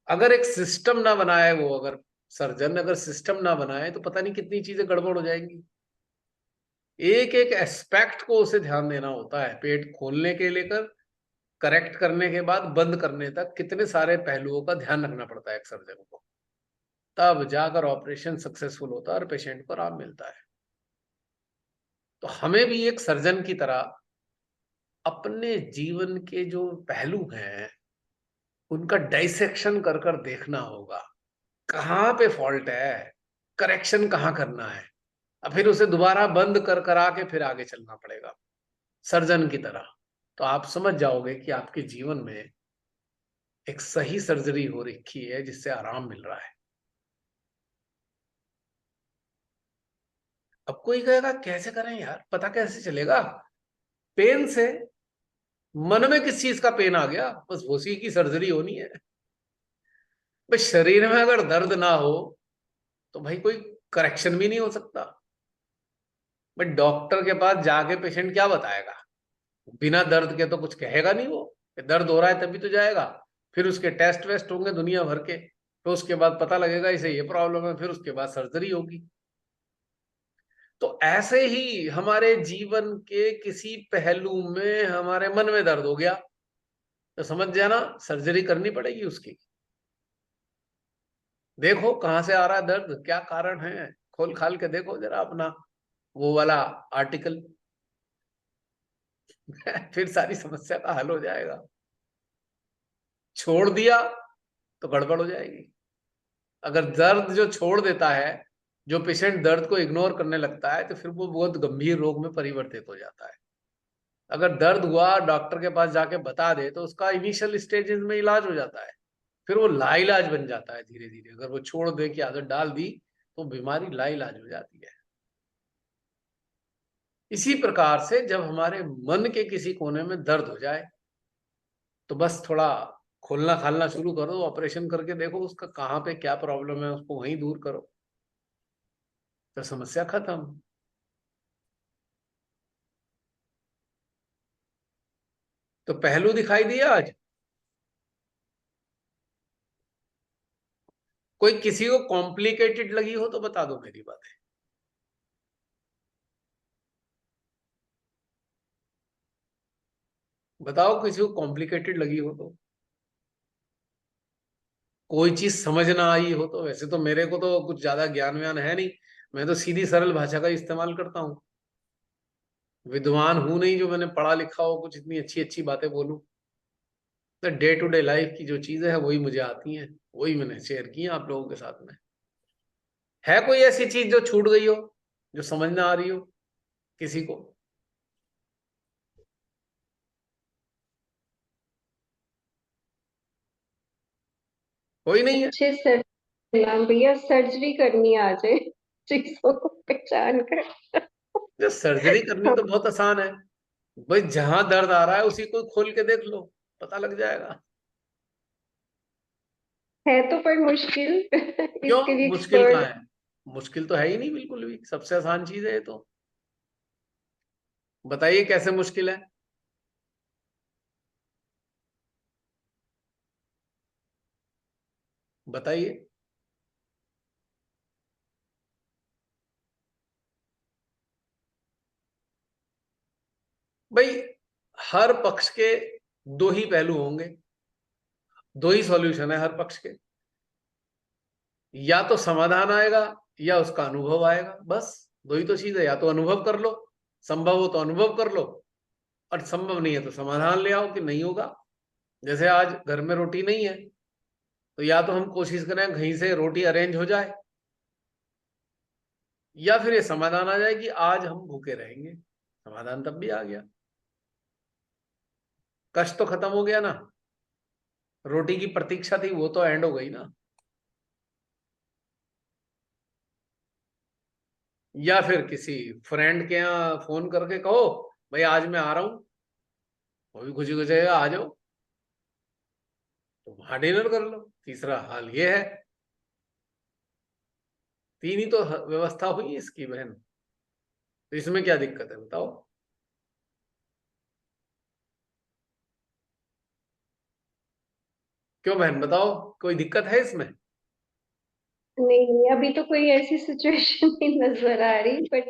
अगर एक सिस्टम ना बनाए वो, अगर सर्जन अगर सिस्टम ना बनाए, तो पता नहीं कितनी चीजें गड़बड़ हो जाएंगी। एक एक एस्पेक्ट को उसे ध्यान देना होता है, पेट खोलने के लेकर करेक्ट करने के बाद बंद करने तक कितने सारे पहलुओं का ध्यान रखना पड़ता है एक सर्जन को, तब जाकर ऑपरेशन सक्सेसफुल होता है और पेशेंट को आराम मिलता है। तो हमें भी एक सर्जन की तरह अपने जीवन के जो पहलू हैं उनका डाइसेक्शन कर कर देखना होगा, कहाँ पे फॉल्ट है, करेक्शन कहाँ करना है, और फिर उसे दोबारा बंद कर करा के फिर आगे चलना पड़ेगा सर्जन की तरह। तो आप समझ जाओगे कि आपके जीवन में एक सही सर्जरी हो रखी है जिससे आराम मिल रहा है। अब कोई कहेगा कैसे करें यार, पता कैसे चलेगा? पेन से मन में किस चीज का पेन आ गया, बस उसी की सर्जरी होनी है। भाई शरीर में अगर दर्द ना हो तो भाई कोई करेक्शन भी नहीं हो सकता। भाई डॉक्टर के पास जाके पेशेंट क्या बताएगा? बिना दर्द के तो कुछ कहेगा नहीं वो, कि दर्द हो रहा है तभी तो जाएगा। फिर उसके टेस्ट वेस्ट होंगे दुनिया भर के, तो उसके बाद पता लगेगा इसे ये प्रॉब्लम है, फिर उसके बाद सर्जरी होगी। तो ऐसे ही हमारे जीवन के किसी पहलू में हमारे मन में दर्द हो गया, तो समझ जाना सर्जरी करनी पड़ेगी उसकी। देखो कहां से आ रहा है दर्द, क्या कारण है, खोल खाल के देखो जरा अपना वो वाला आर्टिकल। फिर सारी समस्या का हल हो जाएगा। छोड़ दिया तो गड़बड़ हो जाएगी। अगर दर्द जो छोड़ देता है, जो पेशेंट दर्द को इग्नोर करने लगता है, तो फिर वो बहुत गंभीर रोग में परिवर्तित हो जाता है। अगर दर्द हुआ डॉक्टर के पास जाके बता दे, तो उसका इनिशियल स्टेजेस में इलाज हो जाता है, फिर वो लाइलाज बन जाता है धीरे धीरे। अगर वो छोड़ दे की आदत डाल दी तो बीमारी लाइलाज हो जाती है। इसी प्रकार से जब हमारे मन के किसी कोने में दर्द हो जाए, तो बस थोड़ा खोलना खालना शुरू करो, ऑपरेशन करके देखो उसका कहाँ पे क्या प्रॉब्लम है, उसको वहीं दूर करो, तो समस्या खत्म। तो पहलू दिखाई दिया आज? कोई किसी को कॉम्प्लिकेटेड लगी हो तो बता दो मेरी बात है। बताओ किसी को कॉम्प्लिकेटेड लगी हो तो, कोई चीज समझ ना आई हो तो। वैसे तो मेरे को तो कुछ ज्यादा ज्ञान व्यान है नहीं, मैं तो सीधी सरल भाषा का इस्तेमाल करता हूँ। विद्वान हूं नहीं जो मैंने पढ़ा लिखा हो कुछ इतनी अच्छी अच्छी बातें बोलूं। तो डे टू डे लाइफ की जो चीजें हैं वही मुझे आती हैं, वही मैंने शेयर की है आप लोगों के साथ में। है कोई ऐसी चीज जो छूट गई हो, जो समझ ना आ रही हो किसी को? कोई नहीं है? अच्छे से भैया सर्जरी करनी आ जाए चीजों को पहचान कर। जो सर्जरी करनी तो बहुत आसान है, भाई जहां दर्द आ रहा है उसी को खोल के देख लो, पता लग जाएगा। है तो पर मुश्किल क्यों इसके लिए मुश्किल कहाँ एक्सपर्ट। है? मुश्किल तो है ही नहीं बिल्कुल भी, सबसे आसान चीज है ये तो। बताइए कैसे मुश्किल है? बताइए। भाई हर पक्ष के 2 ही पहलू होंगे, 2 ही सॉल्यूशन है हर पक्ष के। या तो समाधान आएगा या उसका अनुभव आएगा, बस दो ही तो चीज है। या तो अनुभव कर लो, संभव हो तो अनुभव कर लो, और संभव नहीं है तो समाधान ले आओ कि नहीं होगा। जैसे आज घर में रोटी नहीं है, तो या तो हम कोशिश करें कहीं से रोटी अरेंज हो जाए, या फिर ये समाधान आ जाए कि आज हम भूखे रहेंगे। समाधान तब भी आ गया, कष्ट तो खत्म हो गया ना। रोटी की प्रतीक्षा थी वो तो एंड हो गई ना। या फिर किसी फ्रेंड के यहाँ फोन करके कहो भाई आज मैं आ रहा हूं, वो भी खुशी खुशी आ जाओ, तो वहां डिनर कर लो। तीसरा हाल ये है। तीन ही तो व्यवस्था हुई इसकी बहन, तो इसमें क्या दिक्कत है बताओ। क्यों बहन बताओ, कोई दिक्कत है इसमें? नहीं, अभी तो कोई ऐसी सिचुएशन नहीं नजर आ रही, बट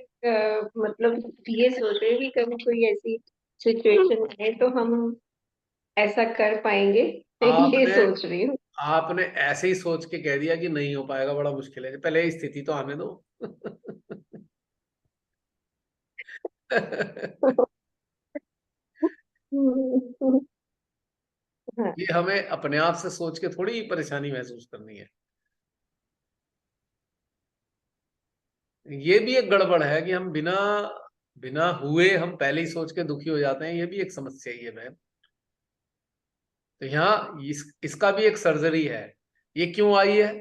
मतलब ये सोच रहे कि कभी कोई ऐसी सिचुएशन है तो हम ऐसा कर पाएंगे। ये आपने सोच रही हूँ। आपने ऐसे ही सोच के कह दिया कि नहीं हो पाएगा, बड़ा मुश्किल है। पहले ये स्थिति तो आने दो। हाँ। ये हमें अपने आप से सोच के थोड़ी परेशानी महसूस करनी है। ये भी एक गड़बड़ है कि हम बिना बिना हुए हम पहले ही सोच के दुखी हो जाते हैं। ये भी एक समस्या ही है बहन। तो यहाँ इसका भी एक सर्जरी है। ये क्यों आई है?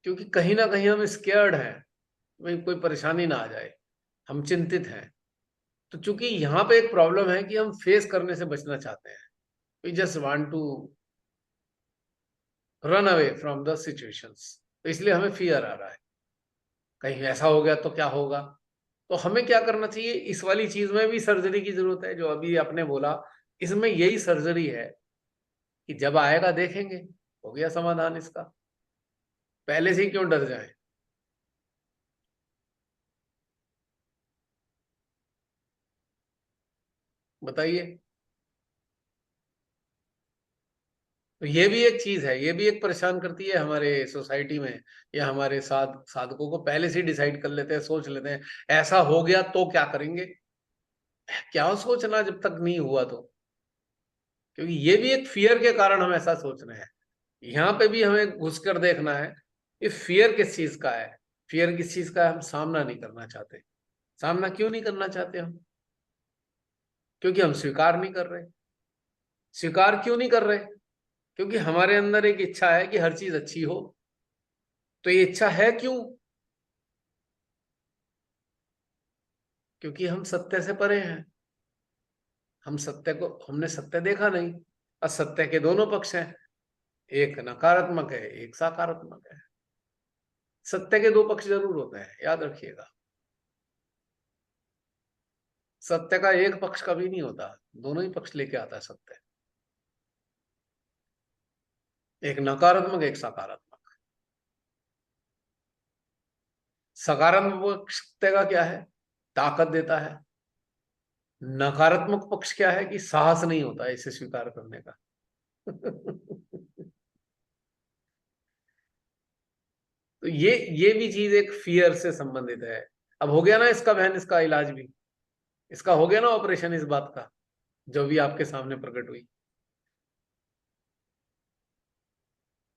क्योंकि कहीं ना कहीं हम स्केयर्ड हैं, भाई कोई परेशानी ना आ जाए, हम चिंतित हैं। तो चूंकि यहाँ पे एक प्रॉब्लम है कि हम फेस करने से बचना चाहते हैं। We just want to run away from the situations. तो इसलिए हमें फियर आ रहा है, कहीं ऐसा हो गया तो क्या होगा। तो हमें क्या करना चाहिए, इस वाली चीज में भी सर्जरी की जरूरत है। जो अभी आपने बोला, इसमें यही सर्जरी है कि जब आएगा देखेंगे, हो गया समाधान इसका। पहले से ही क्यों डर जाए? बताइए। तो ये भी एक चीज है, ये भी एक परेशान करती है हमारे सोसाइटी में, या हमारे साधकों को पहले से ही डिसाइड कर लेते हैं, सोच लेते हैं ऐसा हो गया तो क्या करेंगे। क्या सोचना जब तक नहीं हुआ तो। क्योंकि ये भी एक फियर के कारण हम ऐसा सोच रहे हैं। यहाँ पे भी हमें घुस कर देखना है कि फियर किस चीज का है। फियर किस चीज का है? हम सामना नहीं करना चाहते। सामना क्यों नहीं करना चाहते हम? क्योंकि हम स्वीकार नहीं कर रहे। स्वीकार क्यों नहीं कर रहे? क्योंकि हमारे अंदर एक इच्छा है कि हर चीज अच्छी हो। तो ये इच्छा है क्यों? क्योंकि हम सत्य से परे हैं। हमने सत्य देखा नहीं। और सत्य के दोनों पक्ष हैं, एक नकारात्मक है, एक सकारात्मक है। सत्य के दो पक्ष जरूर होते हैं, याद रखिएगा। सत्य का एक पक्ष कभी नहीं होता, दोनों ही पक्ष लेके आता है सत्य। एक नकारात्मक, एक सकारात्मक। सकारात्मक पक्ष सत्य का क्या है? ताकत देता है। नकारात्मक पक्ष क्या है? कि साहस नहीं होता इसे स्वीकार करने का। तो ये भी चीज एक फियर से संबंधित है। अब हो गया ना इसका बहन, इसका इलाज भी, इसका हो गया ना ऑपरेशन इस बात का, जो भी आपके सामने प्रकट हुई।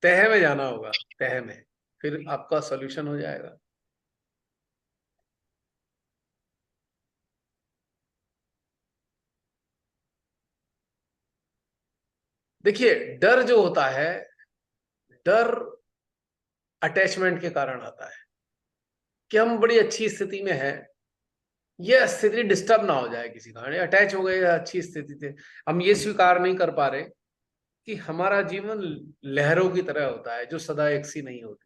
तह में जाना होगा, तह में, फिर आपका सॉल्यूशन हो जाएगा। देखिए, डर जो होता है, डर अटैचमेंट के कारण आता है कि हम बड़ी अच्छी स्थिति में हैं, ये स्थिति डिस्टर्ब ना हो जाए किसी कारण, अटैच हो गए अच्छी स्थिति से। हम ये स्वीकार नहीं कर पा रहे कि हमारा जीवन लहरों की तरह होता है जो सदा एक सी नहीं होती।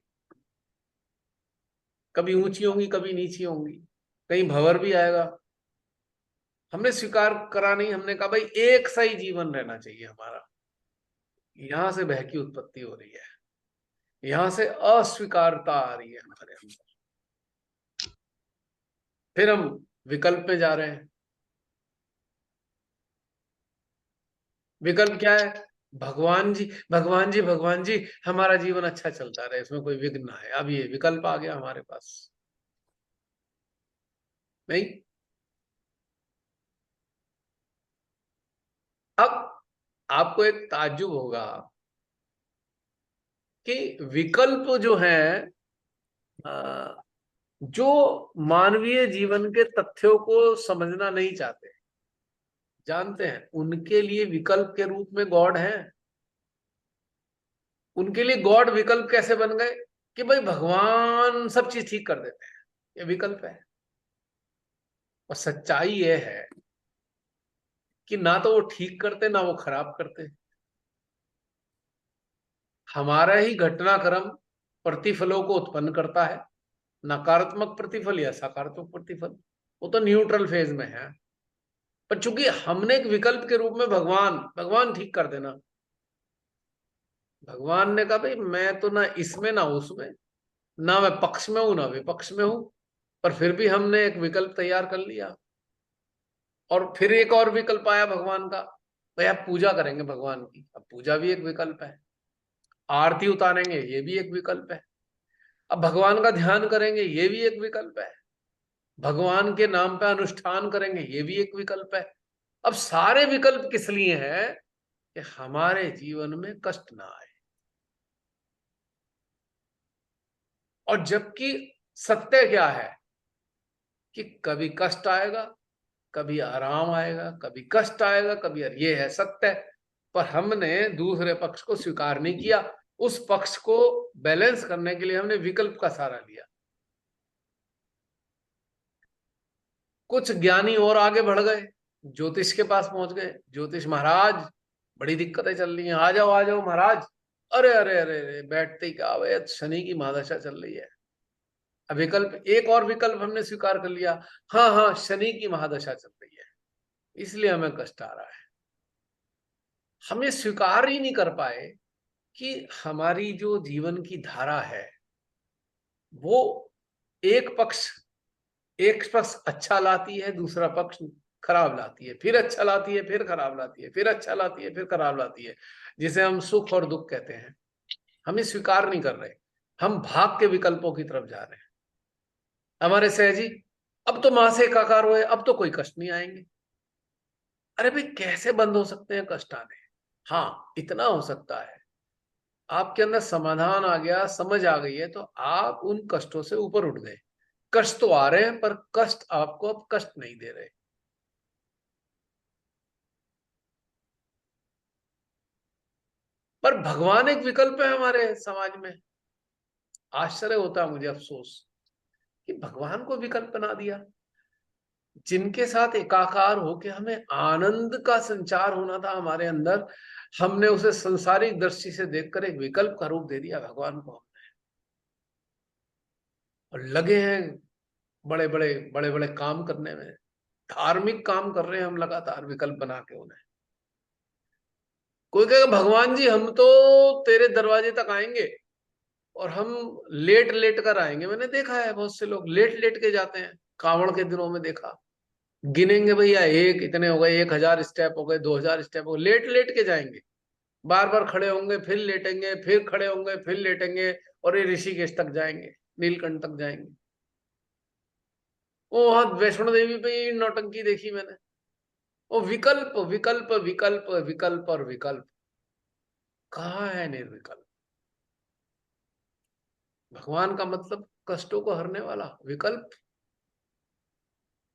कभी ऊंची होंगी, कभी नीची होंगी, कहीं भंवर भी आएगा। हमने स्वीकार करा नहीं, हमने कहा भाई एक सा ही जीवन रहना चाहिए हमारा। यहां से भय की उत्पत्ति हो रही है, यहां से अस्वीकारता आ रही है हमारे अंदर। फिर हम विकल्प में जा रहे हैं। विकल्प क्या है? भगवान जी भगवान जी भगवान जी, हमारा जीवन अच्छा चलता रहे, इसमें कोई विघ्न ना है। अब ये विकल्प आ गया हमारे पास, नहीं? अब आपको एक ताज्जुब होगा कि विकल्प जो है, जो मानवीय जीवन के तथ्यों को समझना नहीं चाहते, जानते हैं, उनके लिए विकल्प के रूप में गॉड है। उनके लिए गॉड विकल्प कैसे बन गए कि भाई भगवान सब चीज ठीक कर देते हैं, ये विकल्प है। और सच्चाई ये है कि ना तो वो ठीक करते ना वो खराब करते। हमारा ही घटनाक्रम प्रतिफलों को उत्पन्न करता है, नकारात्मक प्रतिफल या सकारात्मक प्रतिफल, वो तो न्यूट्रल फेज में है। पर चूंकि हमने एक विकल्प के रूप में भगवान भगवान ठीक कर देना, भगवान ने कहा भाई मैं तो ना इसमें ना उसमें, ना मैं पक्ष में हूं ना विपक्ष में हूं, पर फिर भी हमने एक विकल्प तैयार कर लिया। और फिर एक और विकल्प आया भगवान का, भाई आप पूजा करेंगे भगवान की, अब पूजा भी एक विकल्प है। आरती उतारेंगे, ये भी एक विकल्प है। अब भगवान का ध्यान करेंगे, ये भी एक विकल्प है। भगवान के नाम पे अनुष्ठान करेंगे, ये भी एक विकल्प है। अब सारे विकल्प किस लिए हैं कि हमारे जीवन में कष्ट ना आए। और जबकि सत्य क्या है कि कभी कष्ट आएगा, कभी आराम आएगा, कभी कष्ट आएगा, कभी, ये है सत्य। पर हमने दूसरे पक्ष को स्वीकार नहीं किया, उस पक्ष को बैलेंस करने के लिए हमने विकल्प का सहारा लिया। कुछ ज्ञानी और आगे बढ़ गए, ज्योतिष के पास पहुंच गए। ज्योतिष महाराज, बड़ी दिक्कतें चल रही हैं, आ जाओ महाराज। अरे अरे अरे अरे, बैठते ही क्या, भाई शनि की महादशा चल रही है। अब विकल्प, एक और विकल्प हमने स्वीकार कर लिया, हाँ हाँ शनि की महादशा चल रही है, इसलिए हमें कष्ट आ रहा है। हम ये स्वीकार ही नहीं कर पाए कि हमारी जो जीवन की धारा है वो एक पक्ष अच्छा लाती है, दूसरा पक्ष खराब लाती है, फिर अच्छा लाती है, फिर खराब लाती है, फिर अच्छा लाती है, फिर खराब लाती है, जिसे हम सुख और दुख कहते हैं। हम ये स्वीकार नहीं कर रहे, हम भाग के विकल्पों की तरफ जा रहे हैं। हमारे सहजी, अब तो मां से एकाकार हुए, अब तो कोई कष्ट नहीं आएंगे। अरे भाई कैसे बंद हो सकते हैं कष्ट आने? हाँ, इतना हो सकता है, आपके अंदर समाधान आ गया, समझ आ गई है, तो आप उन कष्टों से ऊपर उठ गए। कष्ट तो आ रहे हैं पर कष्ट आपको अब कष्ट नहीं दे रहे। पर भगवान एक विकल्प है हमारे समाज में। आश्चर्य होता है मुझे, अफसोस कि भगवान को विकल्प बना दिया। जिनके साथ एकाकार होके हमें आनंद का संचार होना था हमारे अंदर, हमने उसे संसारिक दृष्टि से देखकर एक विकल्प का रूप दे दिया भगवान को। और लगे हैं बड़े बड़े काम करने में, धार्मिक काम कर रहे हैं हम लगातार विकल्प बना के उन्हें। कोई कहेगा भगवान जी हम तो तेरे दरवाजे तक आएंगे और हम लेट लेट कर आएंगे। मैंने देखा है बहुत से लोग लेट लेट के जाते हैं, कांवड़ के दिनों में देखा, गिनेंगे भैया, एक इतने हो गए, 1,000 स्टेप हो गए, 2,000 स्टेप हो गए, लेट लेट के जाएंगे। बार बार खड़े होंगे, फिर लेटेंगे, फिर खड़े होंगे, फिर लेटेंगे, और ये ऋषिकेश तक जाएंगे, नीलकंठ तक जाएंगे। वो वहां वैष्णो देवी पे ये नौटंकी देखी मैंने। वो विकल्प विकल्प विकल्प विकल्प और विकल्प, कहाँ है निर्विकल्प? भगवान का मतलब कष्टों को हरने वाला विकल्प।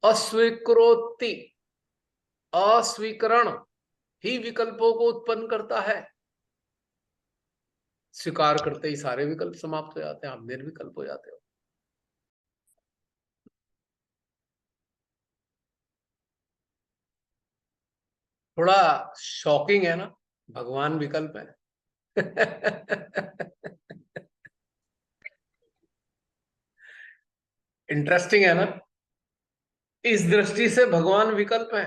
अस्वीकृति, अस्वीकरण ही विकल्पों को उत्पन्न करता है। स्वीकार करते ही सारे विकल्प समाप्त हो जाते हैं, आप निर्विकल्प हो जाते हो। थोड़ा शॉकिंग है ना, भगवान विकल्प है। इंटरेस्टिंग है ना, इस दृष्टि से भगवान विकल्प है,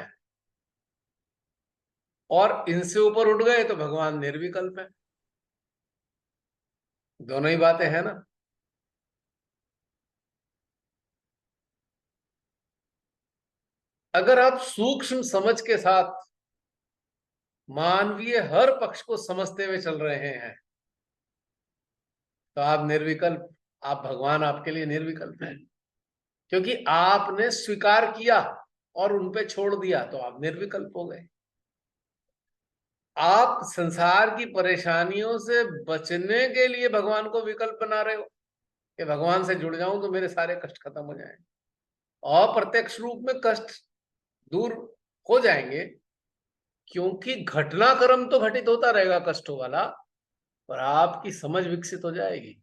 और इनसे ऊपर उठ गए तो भगवान निर्विकल्प है। दोनों ही बातें हैं ना। अगर आप सूक्ष्म समझ के साथ मानवीय हर पक्ष को समझते हुए चल रहे हैं, तो आप निर्विकल्प, आप भगवान आपके लिए निर्विकल्प हैं, क्योंकि आपने स्वीकार किया और उन पे छोड़ दिया, तो आप निर्विकल्प हो गए। आप संसार की परेशानियों से बचने के लिए भगवान को विकल्प बना रहे हो कि भगवान से जुड़ जाऊं तो मेरे सारे कष्ट खत्म हो जाएं। अप्रत्यक्ष रूप में कष्ट दूर हो जाएंगे, क्योंकि घटनाक्रम तो घटित होता रहेगा कष्टों वाला, पर आपकी समझ विकसित हो जाएगी,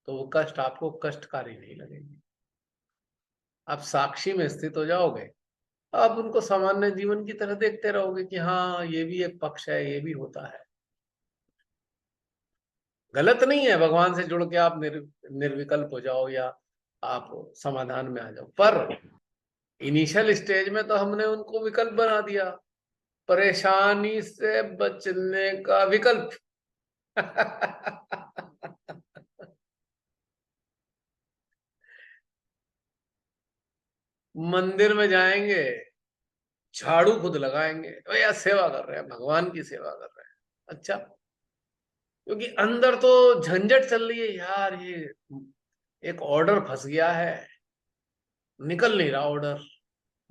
तो वो कष्ट आपको कष्टकारी नहीं लगेंगे। आप साक्षी में स्थित हो जाओगे, आप उनको सामान्य जीवन की तरह देखते रहोगे कि हाँ, ये भी एक पक्ष है, ये भी होता है। गलत नहीं है भगवान से जुड़ के आप निर्विकल्प हो जाओ या आप समाधान में आ जाओ, पर इनिशियल स्टेज में तो हमने उनको विकल्प बना दिया, परेशानी से बचने का विकल्प। मंदिर में जाएंगे, झाड़ू खुद लगाएंगे, भैया सेवा कर रहे हैं, भगवान की सेवा कर रहे हैं। अच्छा, क्योंकि अंदर तो झंझट चल रही है यार, ये एक ऑर्डर फंस गया है, निकल नहीं रहा ऑर्डर,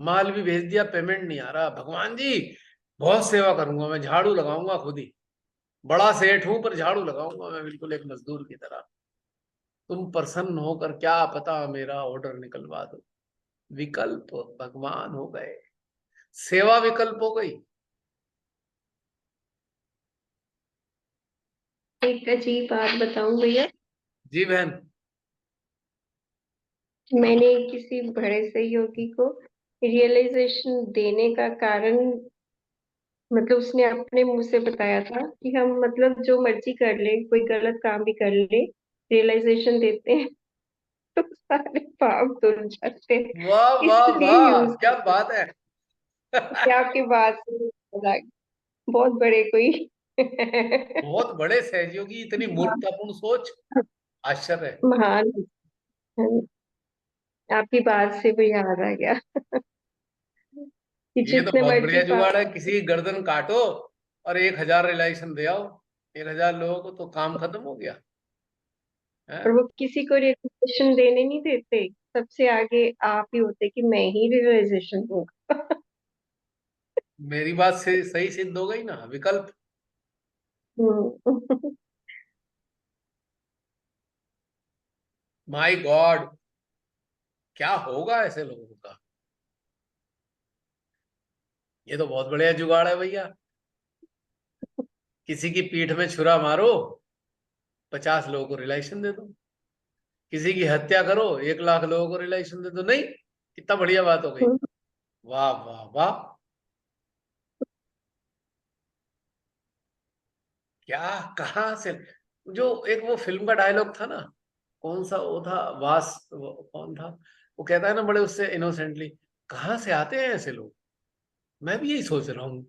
माल भी भेज दिया, पेमेंट नहीं आ रहा। भगवान जी बहुत सेवा करूंगा, मैं झाड़ू लगाऊंगा खुद ही, बड़ा सेठ हूं पर झाड़ू लगाऊंगा मैं बिल्कुल एक मजदूर की तरह। तुम प्रसन्न होकर क्या पता मेरा ऑर्डर निकलवा दो। विकल्प भगवान हो गए, सेवा विकल्प हो गई। एक अजीब बात बताऊं भैया, जी बहन। मैंने किसी बड़े सहयोगी को रियलाइजेशन देने का कारण, मतलब उसने अपने मुंह से बताया था कि हम मतलब जो मर्जी कर ले, कोई गलत काम भी कर ले, रियलाइजेशन देते हैं तो सारे पाप धुल जाते हैं, वाह वाह इसलिए वाह, यूज क्या करते बात है। हैं। आपकी बात से याद आ गया, बहुत बड़े कोई बहुत बड़े सहयोगी, इतनी मूर्खतापूर्ण सोच, आश्चर्य है। महान, आपकी बात से भी याद आ गया कि ये तो जितने बहुत मर्जी बढ़िया जुगाड़ है, पाप, किसी की गर्दन काटो और 1,000 रिलाइजेशन दे आओ, 1,000 लोगों को तो काम खत्म हो गया है। और वो किसी को रियलाइजेशन देने नहीं देते, सबसे आगे आप ही होते कि मैं ही रियलाइजेशन दूंगा मेरी बात से सही सिद्ध हो गई ना, विकल्प। हम्म। माय गॉड, क्या होगा ऐसे लोगों का। ये तो बहुत बढ़िया जुगाड़ है भैया। किसी की पीठ में छुरा मारो, 50 लोगों को रिलाइजेशन दे दो। किसी की हत्या करो, 1 लाख लोगों को रिलाइजेशन दे दो। नहीं, कितना बढ़िया बात हो गई। वाह वाह वाह, क्या, कहाँ से। जो एक वो फिल्म का डायलॉग था ना, कौन सा वो था, कौन था, वो कहता है ना बड़े उससे इनोसेंटली, कहाँ से आते हैं ऐसे लोग। मैं भी यही सोच रहा हूँ,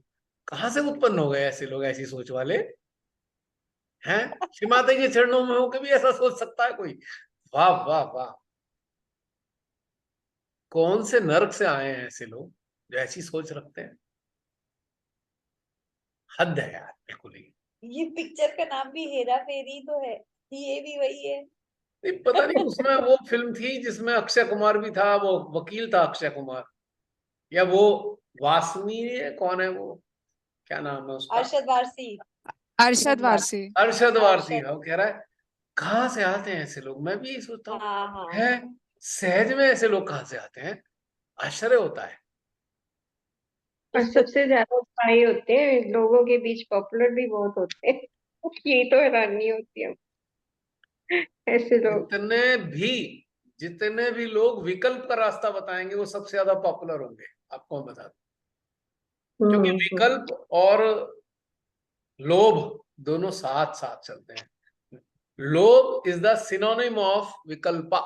कहाँ से उत्पन्न हो गए ऐसे लोग, ऐसी सोच वाले हैं। श्री माता के चरणों में होकर भी ऐसा सोच सकता है कोई। वाह वाह वाह, कौन से नर्क से आए हैं ऐसे लोग जो ऐसी सोच रखते हैं। हद है यार, बिल्कुल ही। ये पिक्चर का नाम भी हेरा फेरी तो है, ये भी वही है। नहीं, पता नहीं, उसमें वो फिल्म थी जिसमें अक्षय कुमार भी था, वो वकील था अक्षय कुमार, या वो वासनी है, कौन है वो, क्या नाम है उसका। अरशद वारसी। अरशद वारसी। अरशद वारसी, अरशद। वो कह रहा है कहाँ से आते हैं ऐसे लोग। मैं भी यही सोचता हूँ, हाँ हाँ है हाँ। सहज में ऐसे लोग कहाँ से आते हैं, आश्चर्य होता है। और सबसे ज्यादा स्पाई होते हैं, लोगों के बीच पॉपुलर भी बहुत होते हैं यही तो हैरानी होती है, ऐसे लोग। जितने भी जितने भी लोग विकल्प का रास्ता बताएंगे वो सबसे ज्यादा पॉपुलर होंगे, आपको मैं बता दूं। क्योंकि हम्म। विकल्प और लोभ दोनों साथ साथ चलते हैं। लोभ इज द सिनोनिम ऑफ विकल्पा,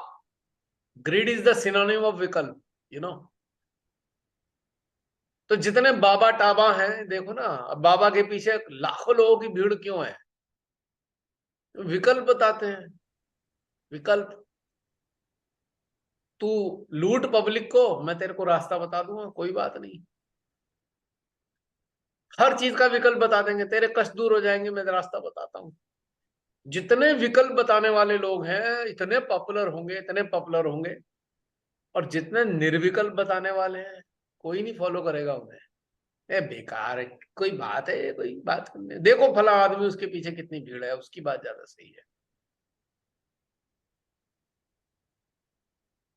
greed is the synonym of विकल्प, यू नो। तो जितने बाबा टाबा हैं देखो ना, अब बाबा के पीछे लाखों लोगों की भीड़ क्यों है, विकल्प बताते हैं। विकल्प, तू लूट पब्लिक को, मैं तेरे को रास्ता बता दूंगा, कोई बात नहीं। हर चीज का विकल्प बता देंगे, तेरे कष्ट दूर हो जाएंगे, मैं रास्ता बताता हूँ। जितने विकल्प बताने वाले लोग हैं इतने पॉपुलर होंगे, इतने पॉपुलर होंगे। और जितने निर्विकल्प बताने वाले हैं कोई नहीं फॉलो करेगा उन्हें। ए बेकार है, कोई बात है, कोई बात करने, देखो फला आदमी उसके पीछे कितनी भीड़ है, उसकी बात ज्यादा सही है।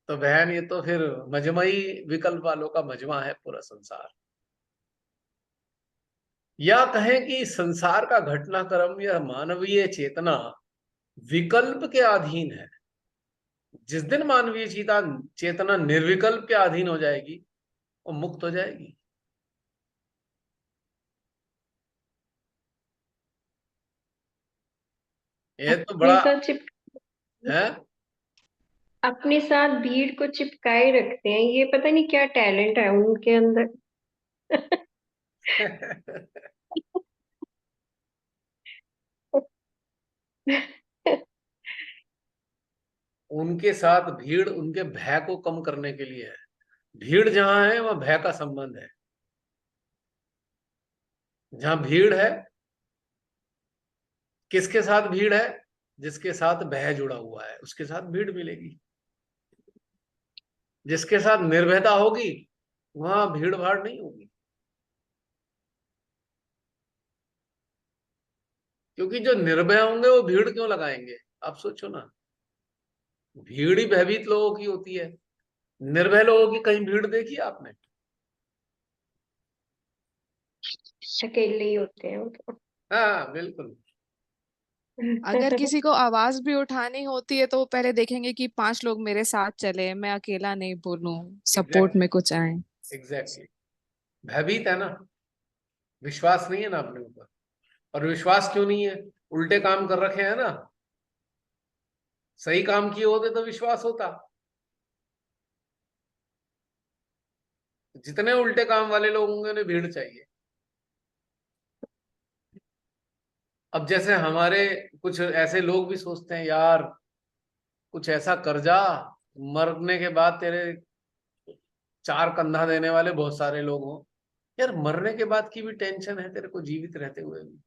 तो बहन ये तो फिर मजमई विकल्प वालों का मजमा है पूरा संसार। या कहें कि संसार का घटनाक्रम या मानवीय चेतना विकल्प के अधीन है। जिस दिन मानवीय चेतना निर्विकल्प के अधीन हो जाएगी वो मुक्त हो जाएगी। ये तो अपने बड़ा साथ चिप है। अपने साथ भीड़ को चिपकाए रखते हैं, ये पता नहीं क्या टैलेंट है उनके अंदर। उनके साथ भीड़ उनके भय को कम करने के लिए है। भीड़ जहां है वहां भय का संबंध है। जहां भीड़ है, किसके साथ भीड़ है? जिसके साथ भय जुड़ा हुआ है उसके साथ भीड़ मिलेगी। जिसके साथ निर्भयता होगी वहां भीड़ भाड़ नहीं होगी। क्योंकि जो निर्भय होंगे वो भीड़ क्यों लगाएंगे? आप सोचो ना, भीड़ ही भयभीत लोगों की होती है। निर्भय लोगों की कहीं भीड़ देखी आपने? अकेले ही होते हैं वो तो। हाँ बिल्कुल। अगर किसी को आवाज भी उठानी होती है तो वो पहले देखेंगे कि 5 लोग मेरे साथ चले, मैं अकेला नहीं बोलूं, सपोर्ट एग्जैक्टली, में कुछ आए। एग्जैक्टली। भयभीत है ना, विश्वास नहीं है ना अपने ऊपर। और विश्वास क्यों नहीं है? उल्टे काम कर रखे हैं ना। सही काम किए होते तो विश्वास होता। जितने उल्टे काम वाले लोग होंगे उन्हें भीड़ चाहिए। अब जैसे हमारे कुछ ऐसे लोग भी सोचते हैं, यार कुछ ऐसा कर जा, मरने के बाद तेरे चार कंधा देने वाले बहुत सारे लोग हों। यार मरने के बाद की भी टेंशन है तेरे को जीवित रहते हुए भी,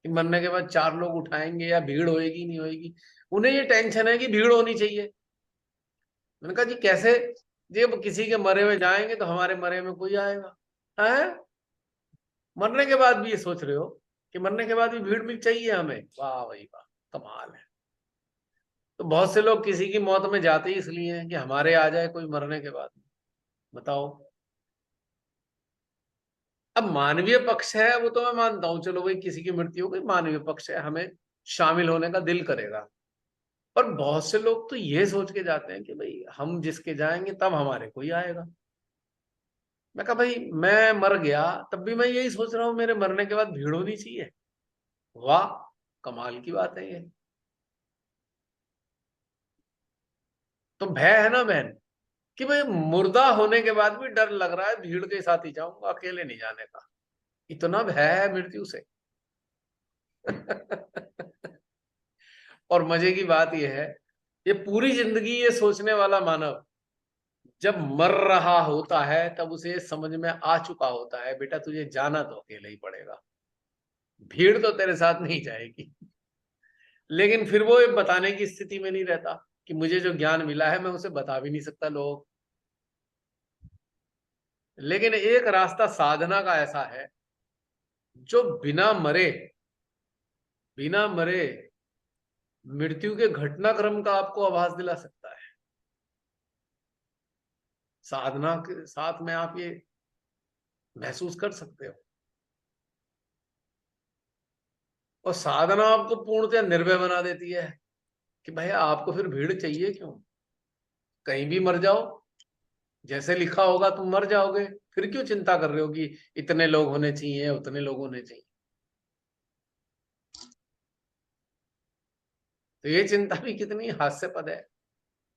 कि मरने के बाद चार लोग उठाएंगे या भीड़ होएगी नहीं होएगी। उन्हें ये टेंशन है कि भीड़ होनी चाहिए। मैंने कहा जी कैसे? जी अब किसी के मरे हुए जाएंगे तो हमारे मरे में कोई आएगा है? मरने के बाद भी ये सोच रहे हो कि मरने के बाद भी भीड़ मिल चाहिए हमें? वाह भाई वाह, कमाल है। तो बहुत से लोग किसी की मौत में जाते ही इसलिए हैं कि हमारे आ जाए कोई मरने के बाद। बताओ। अब मानवीय पक्ष है वो तो मैं मानता हूं, चलो भाई किसी की मृत्यु हो गई, मानवीय पक्ष है, हमें शामिल होने का दिल करेगा। पर बहुत से लोग तो ये सोच के जाते हैं कि भाई हम जिसके जाएंगे तब हमारे कोई आएगा। मैं कहा भाई मैं मर गया तब भी मैं यही सोच रहा हूँ मेरे मरने के बाद भीड़ होनी चाहिए। वाह, कमाल की बात है ये। तो भय है ना बहन, कि भाई मुर्दा होने के बाद भी डर लग रहा है, भीड़ के साथ ही जाऊंगा, अकेले नहीं जाने का। इतना भय है मृत्यु से। और मजे की बात यह है, ये पूरी जिंदगी ये सोचने वाला मानव जब मर रहा होता है तब उसे समझ में आ चुका होता है, बेटा तुझे जाना तो अकेले ही पड़ेगा, भीड़ तो तेरे साथ नहीं जाएगी। लेकिन फिर वो ये बताने की स्थिति में नहीं रहता कि मुझे जो ज्ञान मिला है मैं उसे बता भी नहीं सकता लोगों को। लेकिन एक रास्ता साधना का ऐसा है जो बिना मरे मृत्यु के घटनाक्रम का आपको आभास दिला सकता है। साधना के साथ में आप ये महसूस कर सकते हो। और साधना आपको पूर्णतः निर्भय बना देती है कि भैया आपको फिर भीड़ चाहिए क्यों? कहीं भी मर जाओ, जैसे लिखा होगा तुम मर जाओगे, फिर क्यों चिंता कर रहे हो कि इतने लोग होने चाहिए उतने लोग होने चाहिए? तो ये चिंता भी कितनी हास्यास्पद है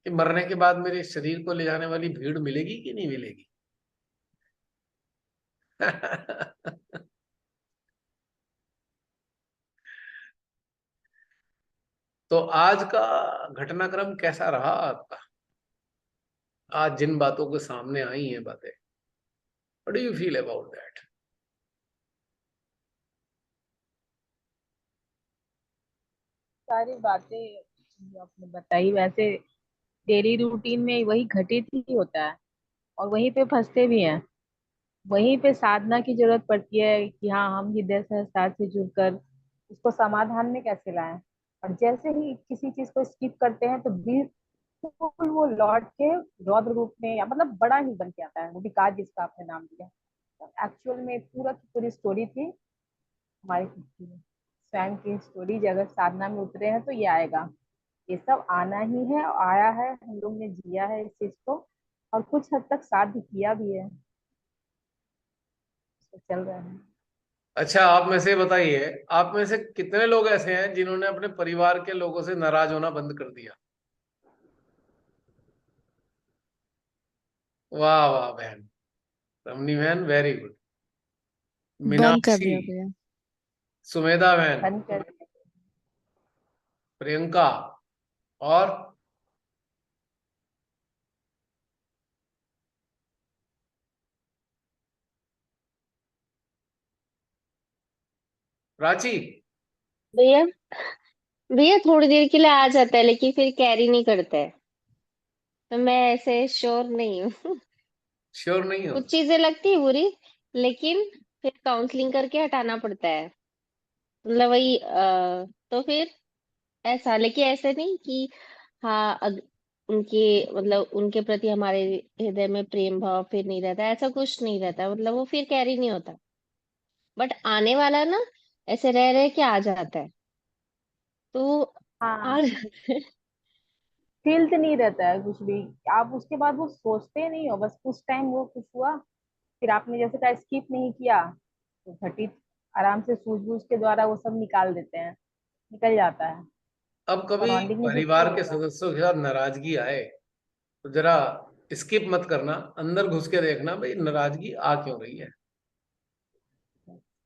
कि मरने के बाद मेरे शरीर को ले जाने वाली भीड़ मिलेगी कि नहीं मिलेगी। तो आज का घटनाक्रम कैसा रहा आपका? आज जिन बातों के सामने आई हैं बातें, what do you feel about that? सारी बातें जो आपने बताई वैसे डेली रूटीन में वही घटित ही होता है और वहीं पे फंसते भी हैं। वहीं पे साधना की जरूरत पड़ती है कि हाँ हम हृदय सहस्त्र से जुड़कर उसको समाधान में कैसे लाएं। और जैसे ही किसी चीज को स्किप करते हैं तो बिल्कुल वो लौट के रौद्र रूप में या मतलब बड़ा ही बन के आता है, वो विकार जिसका आपने नाम दिया। एक्चुअल में पूरा की पूरी स्टोरी थी हमारी खुद की, स्वयं की स्टोरी। अगर साधना में उतरे हैं तो ये आएगा, ये सब आना ही है, आया है, हम लोग ने जिया है इस चीज को और कुछ हद तक साध्य किया भी है, तो चल रहा है। अच्छा, आप में से बताइए, आप में से कितने लोग ऐसे हैं जिन्होंने अपने परिवार के लोगों से नाराज होना बंद कर दिया? वाह वाह बहन, रमनी बहन, वेरी गुड। बंद कर मीनाक्षी, दिया भैया। सुमेधा बहन, बंद कर। प्रियंका, और प्राची। भैया, भैया थोड़ी देर के लिए आ जाता है लेकिन फिर कैरी नहीं करता है, तो मैं ऐसे श्योर नहीं हूँ। श्योर नहीं हो? कुछ चीजें लगती है बुरी, लेकिन फिर काउंसलिंग करके हटाना पड़ता है। मतलब वही तो फिर ऐसा, लेकिन ऐसे नहीं कि हाँ उनके मतलब उनके प्रति हमारे हृदय में प्रेम भाव फिर नहीं रहता, ऐसा कुछ नहीं रहता, मतलब वो फिर कैरी नहीं होता। बट आने वाला ना ऐसे रह रह के आ जाता है, तो आ हाँ, फील नहीं रहता है कुछ भी, आप उसके बाद वो सोचते नहीं हो, बस उस टाइम वो कुछ हुआ, फिर आपने जैसे कहा स्किप नहीं किया तो घटित आराम से सूझबूझ के द्वारा वो सब निकाल देते हैं, निकल जाता है। अब कभी सराउंडिंग में जितना परिवार के होगा। सदस्यों के साथ नाराजगी आए तो जरा स्किप मत करना, अंदर घुस के देखना भाई नाराजगी आ क्यों रही है।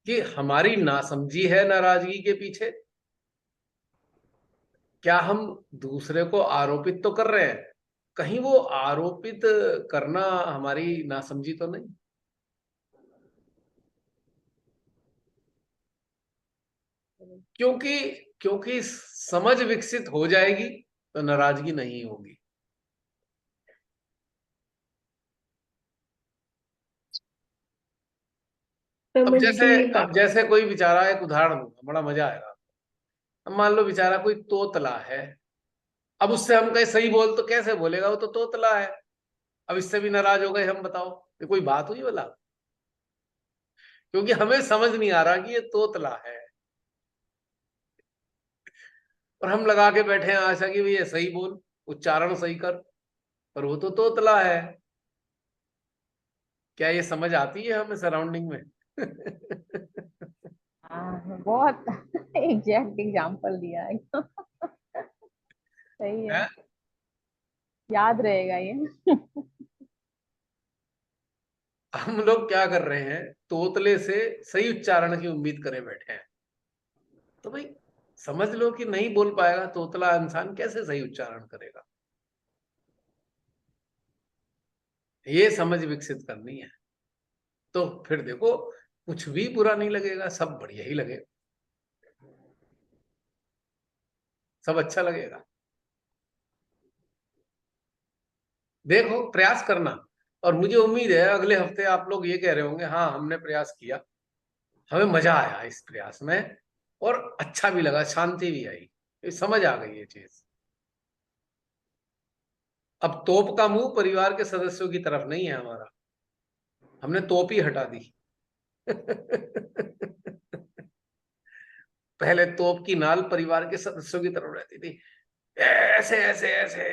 कि हमारी नासमझी है नाराजगी के पीछे? क्या हम दूसरे को आरोपित तो कर रहे हैं? कहीं वो आरोपित करना हमारी नासमझी तो नहीं? क्योंकि क्योंकि समझ विकसित हो जाएगी तो नाराजगी नहीं होगी। समझ गई अब बात। जैसे कोई बेचारा, एक उदाहरण दूंगा, बड़ा मजा आएगा। अब मान लो बेचारा कोई तोतला है, अब उससे हम कहे सही बोल तो कैसे बोलेगा, वो तो तोतला है। अब इससे भी नाराज हो गए हम, बताओ ये कोई बात हुई भला? क्योंकि हमें समझ नहीं आ रहा कि ये तोतला है, और हम लगा के बैठे हैं आशा की भैया सही बोल, उच्चारण सही कर, पर वो तो तोतला है। क्या ये समझ आती है हमें सराउंडिंग में? हाँ, बहुत एग्जैक्ट एग्जांपल दिया है। सही है, हैं? याद रहेगा ये। हम लोग क्या कर रहे हैं, तोतले से सही उच्चारण की उम्मीद करे बैठे हैं। तो भाई समझ लो कि नहीं बोल पाएगा तोतला इंसान, कैसे सही उच्चारण करेगा? ये समझ विकसित करनी है। तो फिर देखो, कुछ भी बुरा नहीं लगेगा, सब बढ़िया ही लगेगा, सब अच्छा लगेगा। देखो, प्रयास करना। और मुझे उम्मीद है अगले हफ्ते आप लोग ये कह रहे होंगे, हाँ हमने प्रयास किया, हमें मजा आया इस प्रयास में, और अच्छा भी लगा, शांति भी आई, ये समझ आ गई ये चीज। अब तोप का मुंह परिवार के सदस्यों की तरफ नहीं है हमारा, हमने तोप ही हटा दी। पहले तोप की नाल परिवार के सदस्यों की तरफ रहती थी, ऐसे ऐसे ऐसे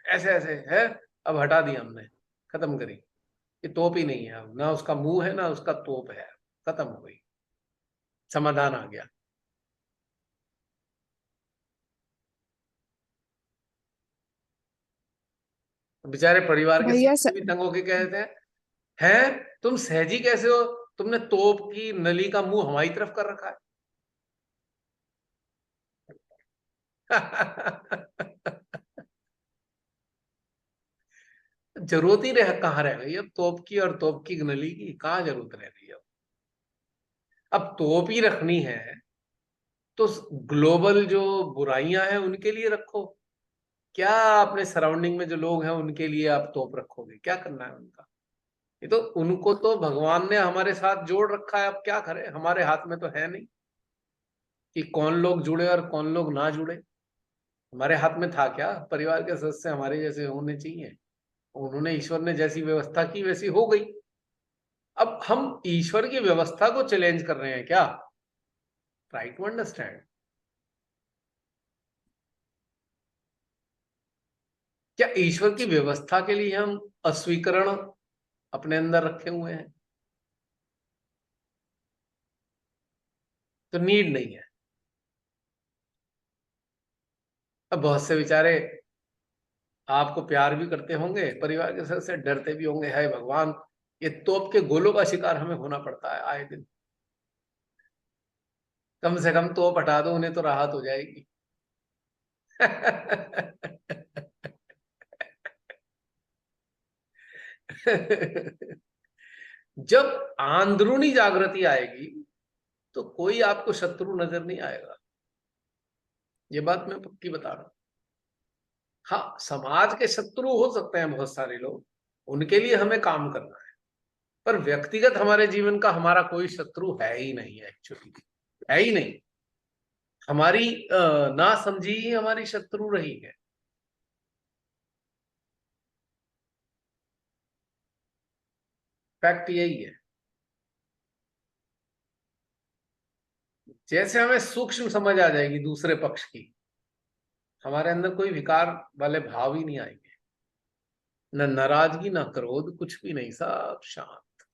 ऐसे ऐसे है। अब हटा दी हमने, खत्म करी। ये तोप ही नहीं है, अब ना उसका मुंह है ना उसका तोप है, खत्म हो गई, समाधान आ गया। बेचारे परिवार के भैया सदस्य भी तंग होके कहते हैं, हैं तुम सहजी कैसे हो, तुमने तोप की नली का मुंह हमारी तरफ कर रखा है। जरूरत ही रह कहाँ रह गई अब तोप की, और तोप की नली की कहाँ जरूरत रह गई अब तोप ही रखनी है तो ग्लोबल जो बुराइयां हैं उनके लिए रखो, क्या अपने सराउंडिंग में जो लोग हैं उनके लिए आप तोप रखोगे? क्या करना है उनका? ये तो उनको तो भगवान ने हमारे साथ जोड़ रखा है, अब क्या करें, हमारे हाथ में तो है नहीं कि कौन लोग जुड़े और कौन लोग ना जुड़े। हमारे हाथ में था क्या? परिवार के सदस्य हमारे जैसे होने चाहिए, उन्होंने, ईश्वर ने जैसी व्यवस्था की वैसी हो गई। अब हम ईश्वर की व्यवस्था को चैलेंज कर रहे हैं क्या? Try to understand. क्या ईश्वर की व्यवस्था के लिए हम अस्वीकरण अपने अंदर रखे हुए हैं? तो नीड नहीं है। अब बहुत से बेचारे आपको प्यार भी करते होंगे, परिवार के सदस्य डरते भी होंगे, हाय भगवान, ये तोप के गोलों का शिकार हमें होना पड़ता है आए दिन। कम से कम तोप हटा दो, उन्हें तो राहत हो जाएगी। जब आंदरूनी जागृति आएगी तो कोई आपको शत्रु नजर नहीं आएगा, ये बात मैं पक्की बता रहा हूं। हाँ, समाज के शत्रु हो सकते हैं बहुत सारे लोग, उनके लिए हमें काम करना है, पर व्यक्तिगत हमारे जीवन का हमारा कोई शत्रु है ही नहीं है, एक्चुअली है ही नहीं। हमारी नासमझी ही हमारी शत्रु रही है। फैक्ट यही है। जैसे हमें सूक्ष्म समझ आ जाएगी दूसरे पक्ष की, हमारे अंदर कोई विकार वाले भाव ही नहीं आएंगे, न नाराजगी न क्रोध, कुछ भी नहीं, सब शांत।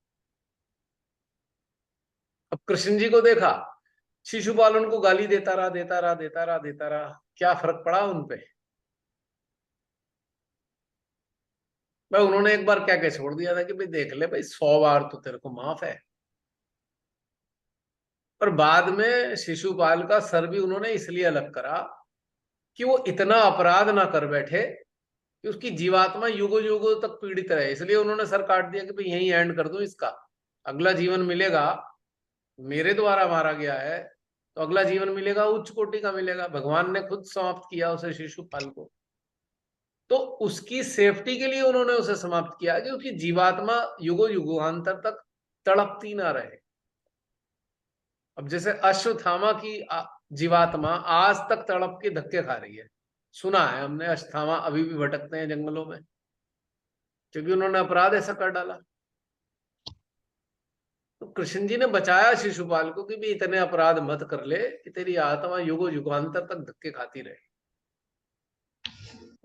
अब कृष्ण जी को देखा, शिशुपाल उनको गाली देता रहा, देता रहा, देता रहा, देता रहा, क्या फर्क पड़ा उनपे? भाई उन्होंने एक बार क्या क्या छोड़ दिया था कि भाई देख ले भाई, 100 बार तो तेरे को माफ है। और बाद में शिशुपाल का सर भी उन्होंने इसलिए अलग करा कि वो इतना अपराध ना कर बैठे कि उसकी जीवात्मा युगों युगों तक पीड़ित रहे, इसलिए उन्होंने सर काट दिया कि भाई यहीं एंड कर दूं इसका, अगला जीवन मिलेगा, मेरे द्वारा मारा गया है तो अगला जीवन मिलेगा उच्च कोटि का मिलेगा। भगवान ने खुद समाप्त किया उसे, शिशुपाल को। तो उसकी सेफ्टी के लिए उन्होंने उसे समाप्त किया कि उसकी जीवात्मा युगो युगांतर तक तड़पती ना रहे। अब जैसे अश्वत्थामा की जीवात्मा आज तक तड़प के धक्के खा रही है, सुना है हमने, अश्वत्थामा अभी भी भटकते हैं जंगलों में, क्योंकि उन्होंने अपराध ऐसा कर डाला। तो कृष्ण जी ने बचाया शिशुपाल को कि भी इतने अपराध मत कर ले कि तेरी आत्मा युगो युगांतर तक धक्के खाती रहे।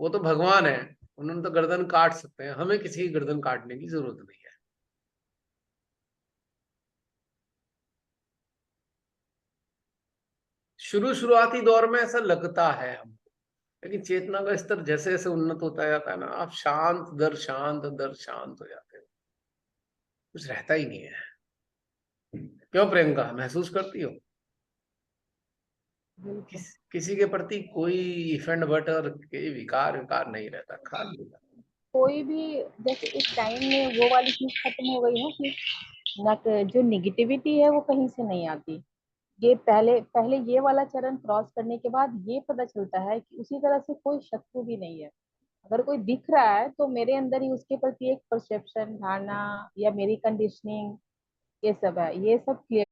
वो तो भगवान है, उन्होंने तो गर्दन काट सकते हैं, हमें किसी की गर्दन काटने की जरूरत नहीं है। शुरुआती दौर में ऐसा लगता है हमको, लेकिन चेतना का स्तर जैसे जैसे उन्नत होता जाता है ना, आप शांत दर शांत हो जाते हो, कुछ रहता ही नहीं है। क्यों प्रियंका, महसूस करती हो? बिल्कुल। किसी के प्रति कोई इफेंड बट और के विकार विकार नहीं रहता, खाली। कोई भी, जैसे इस टाइम में वो वाली चीज खत्म हो गई है कि जो निगेटिविटी है वो कहीं से नहीं आती। ये पहले पहले ये वाला चरण क्रॉस करने के बाद ये पता चलता है कि उसी तरह से कोई शत्रु भी नहीं है। अगर कोई दिख रहा है तो मेरे अंदर ही उसके प्रति एक परसेप्शन, धारणा या मेरी कंडीशनिंग, ये सब है, ये सब क्लियर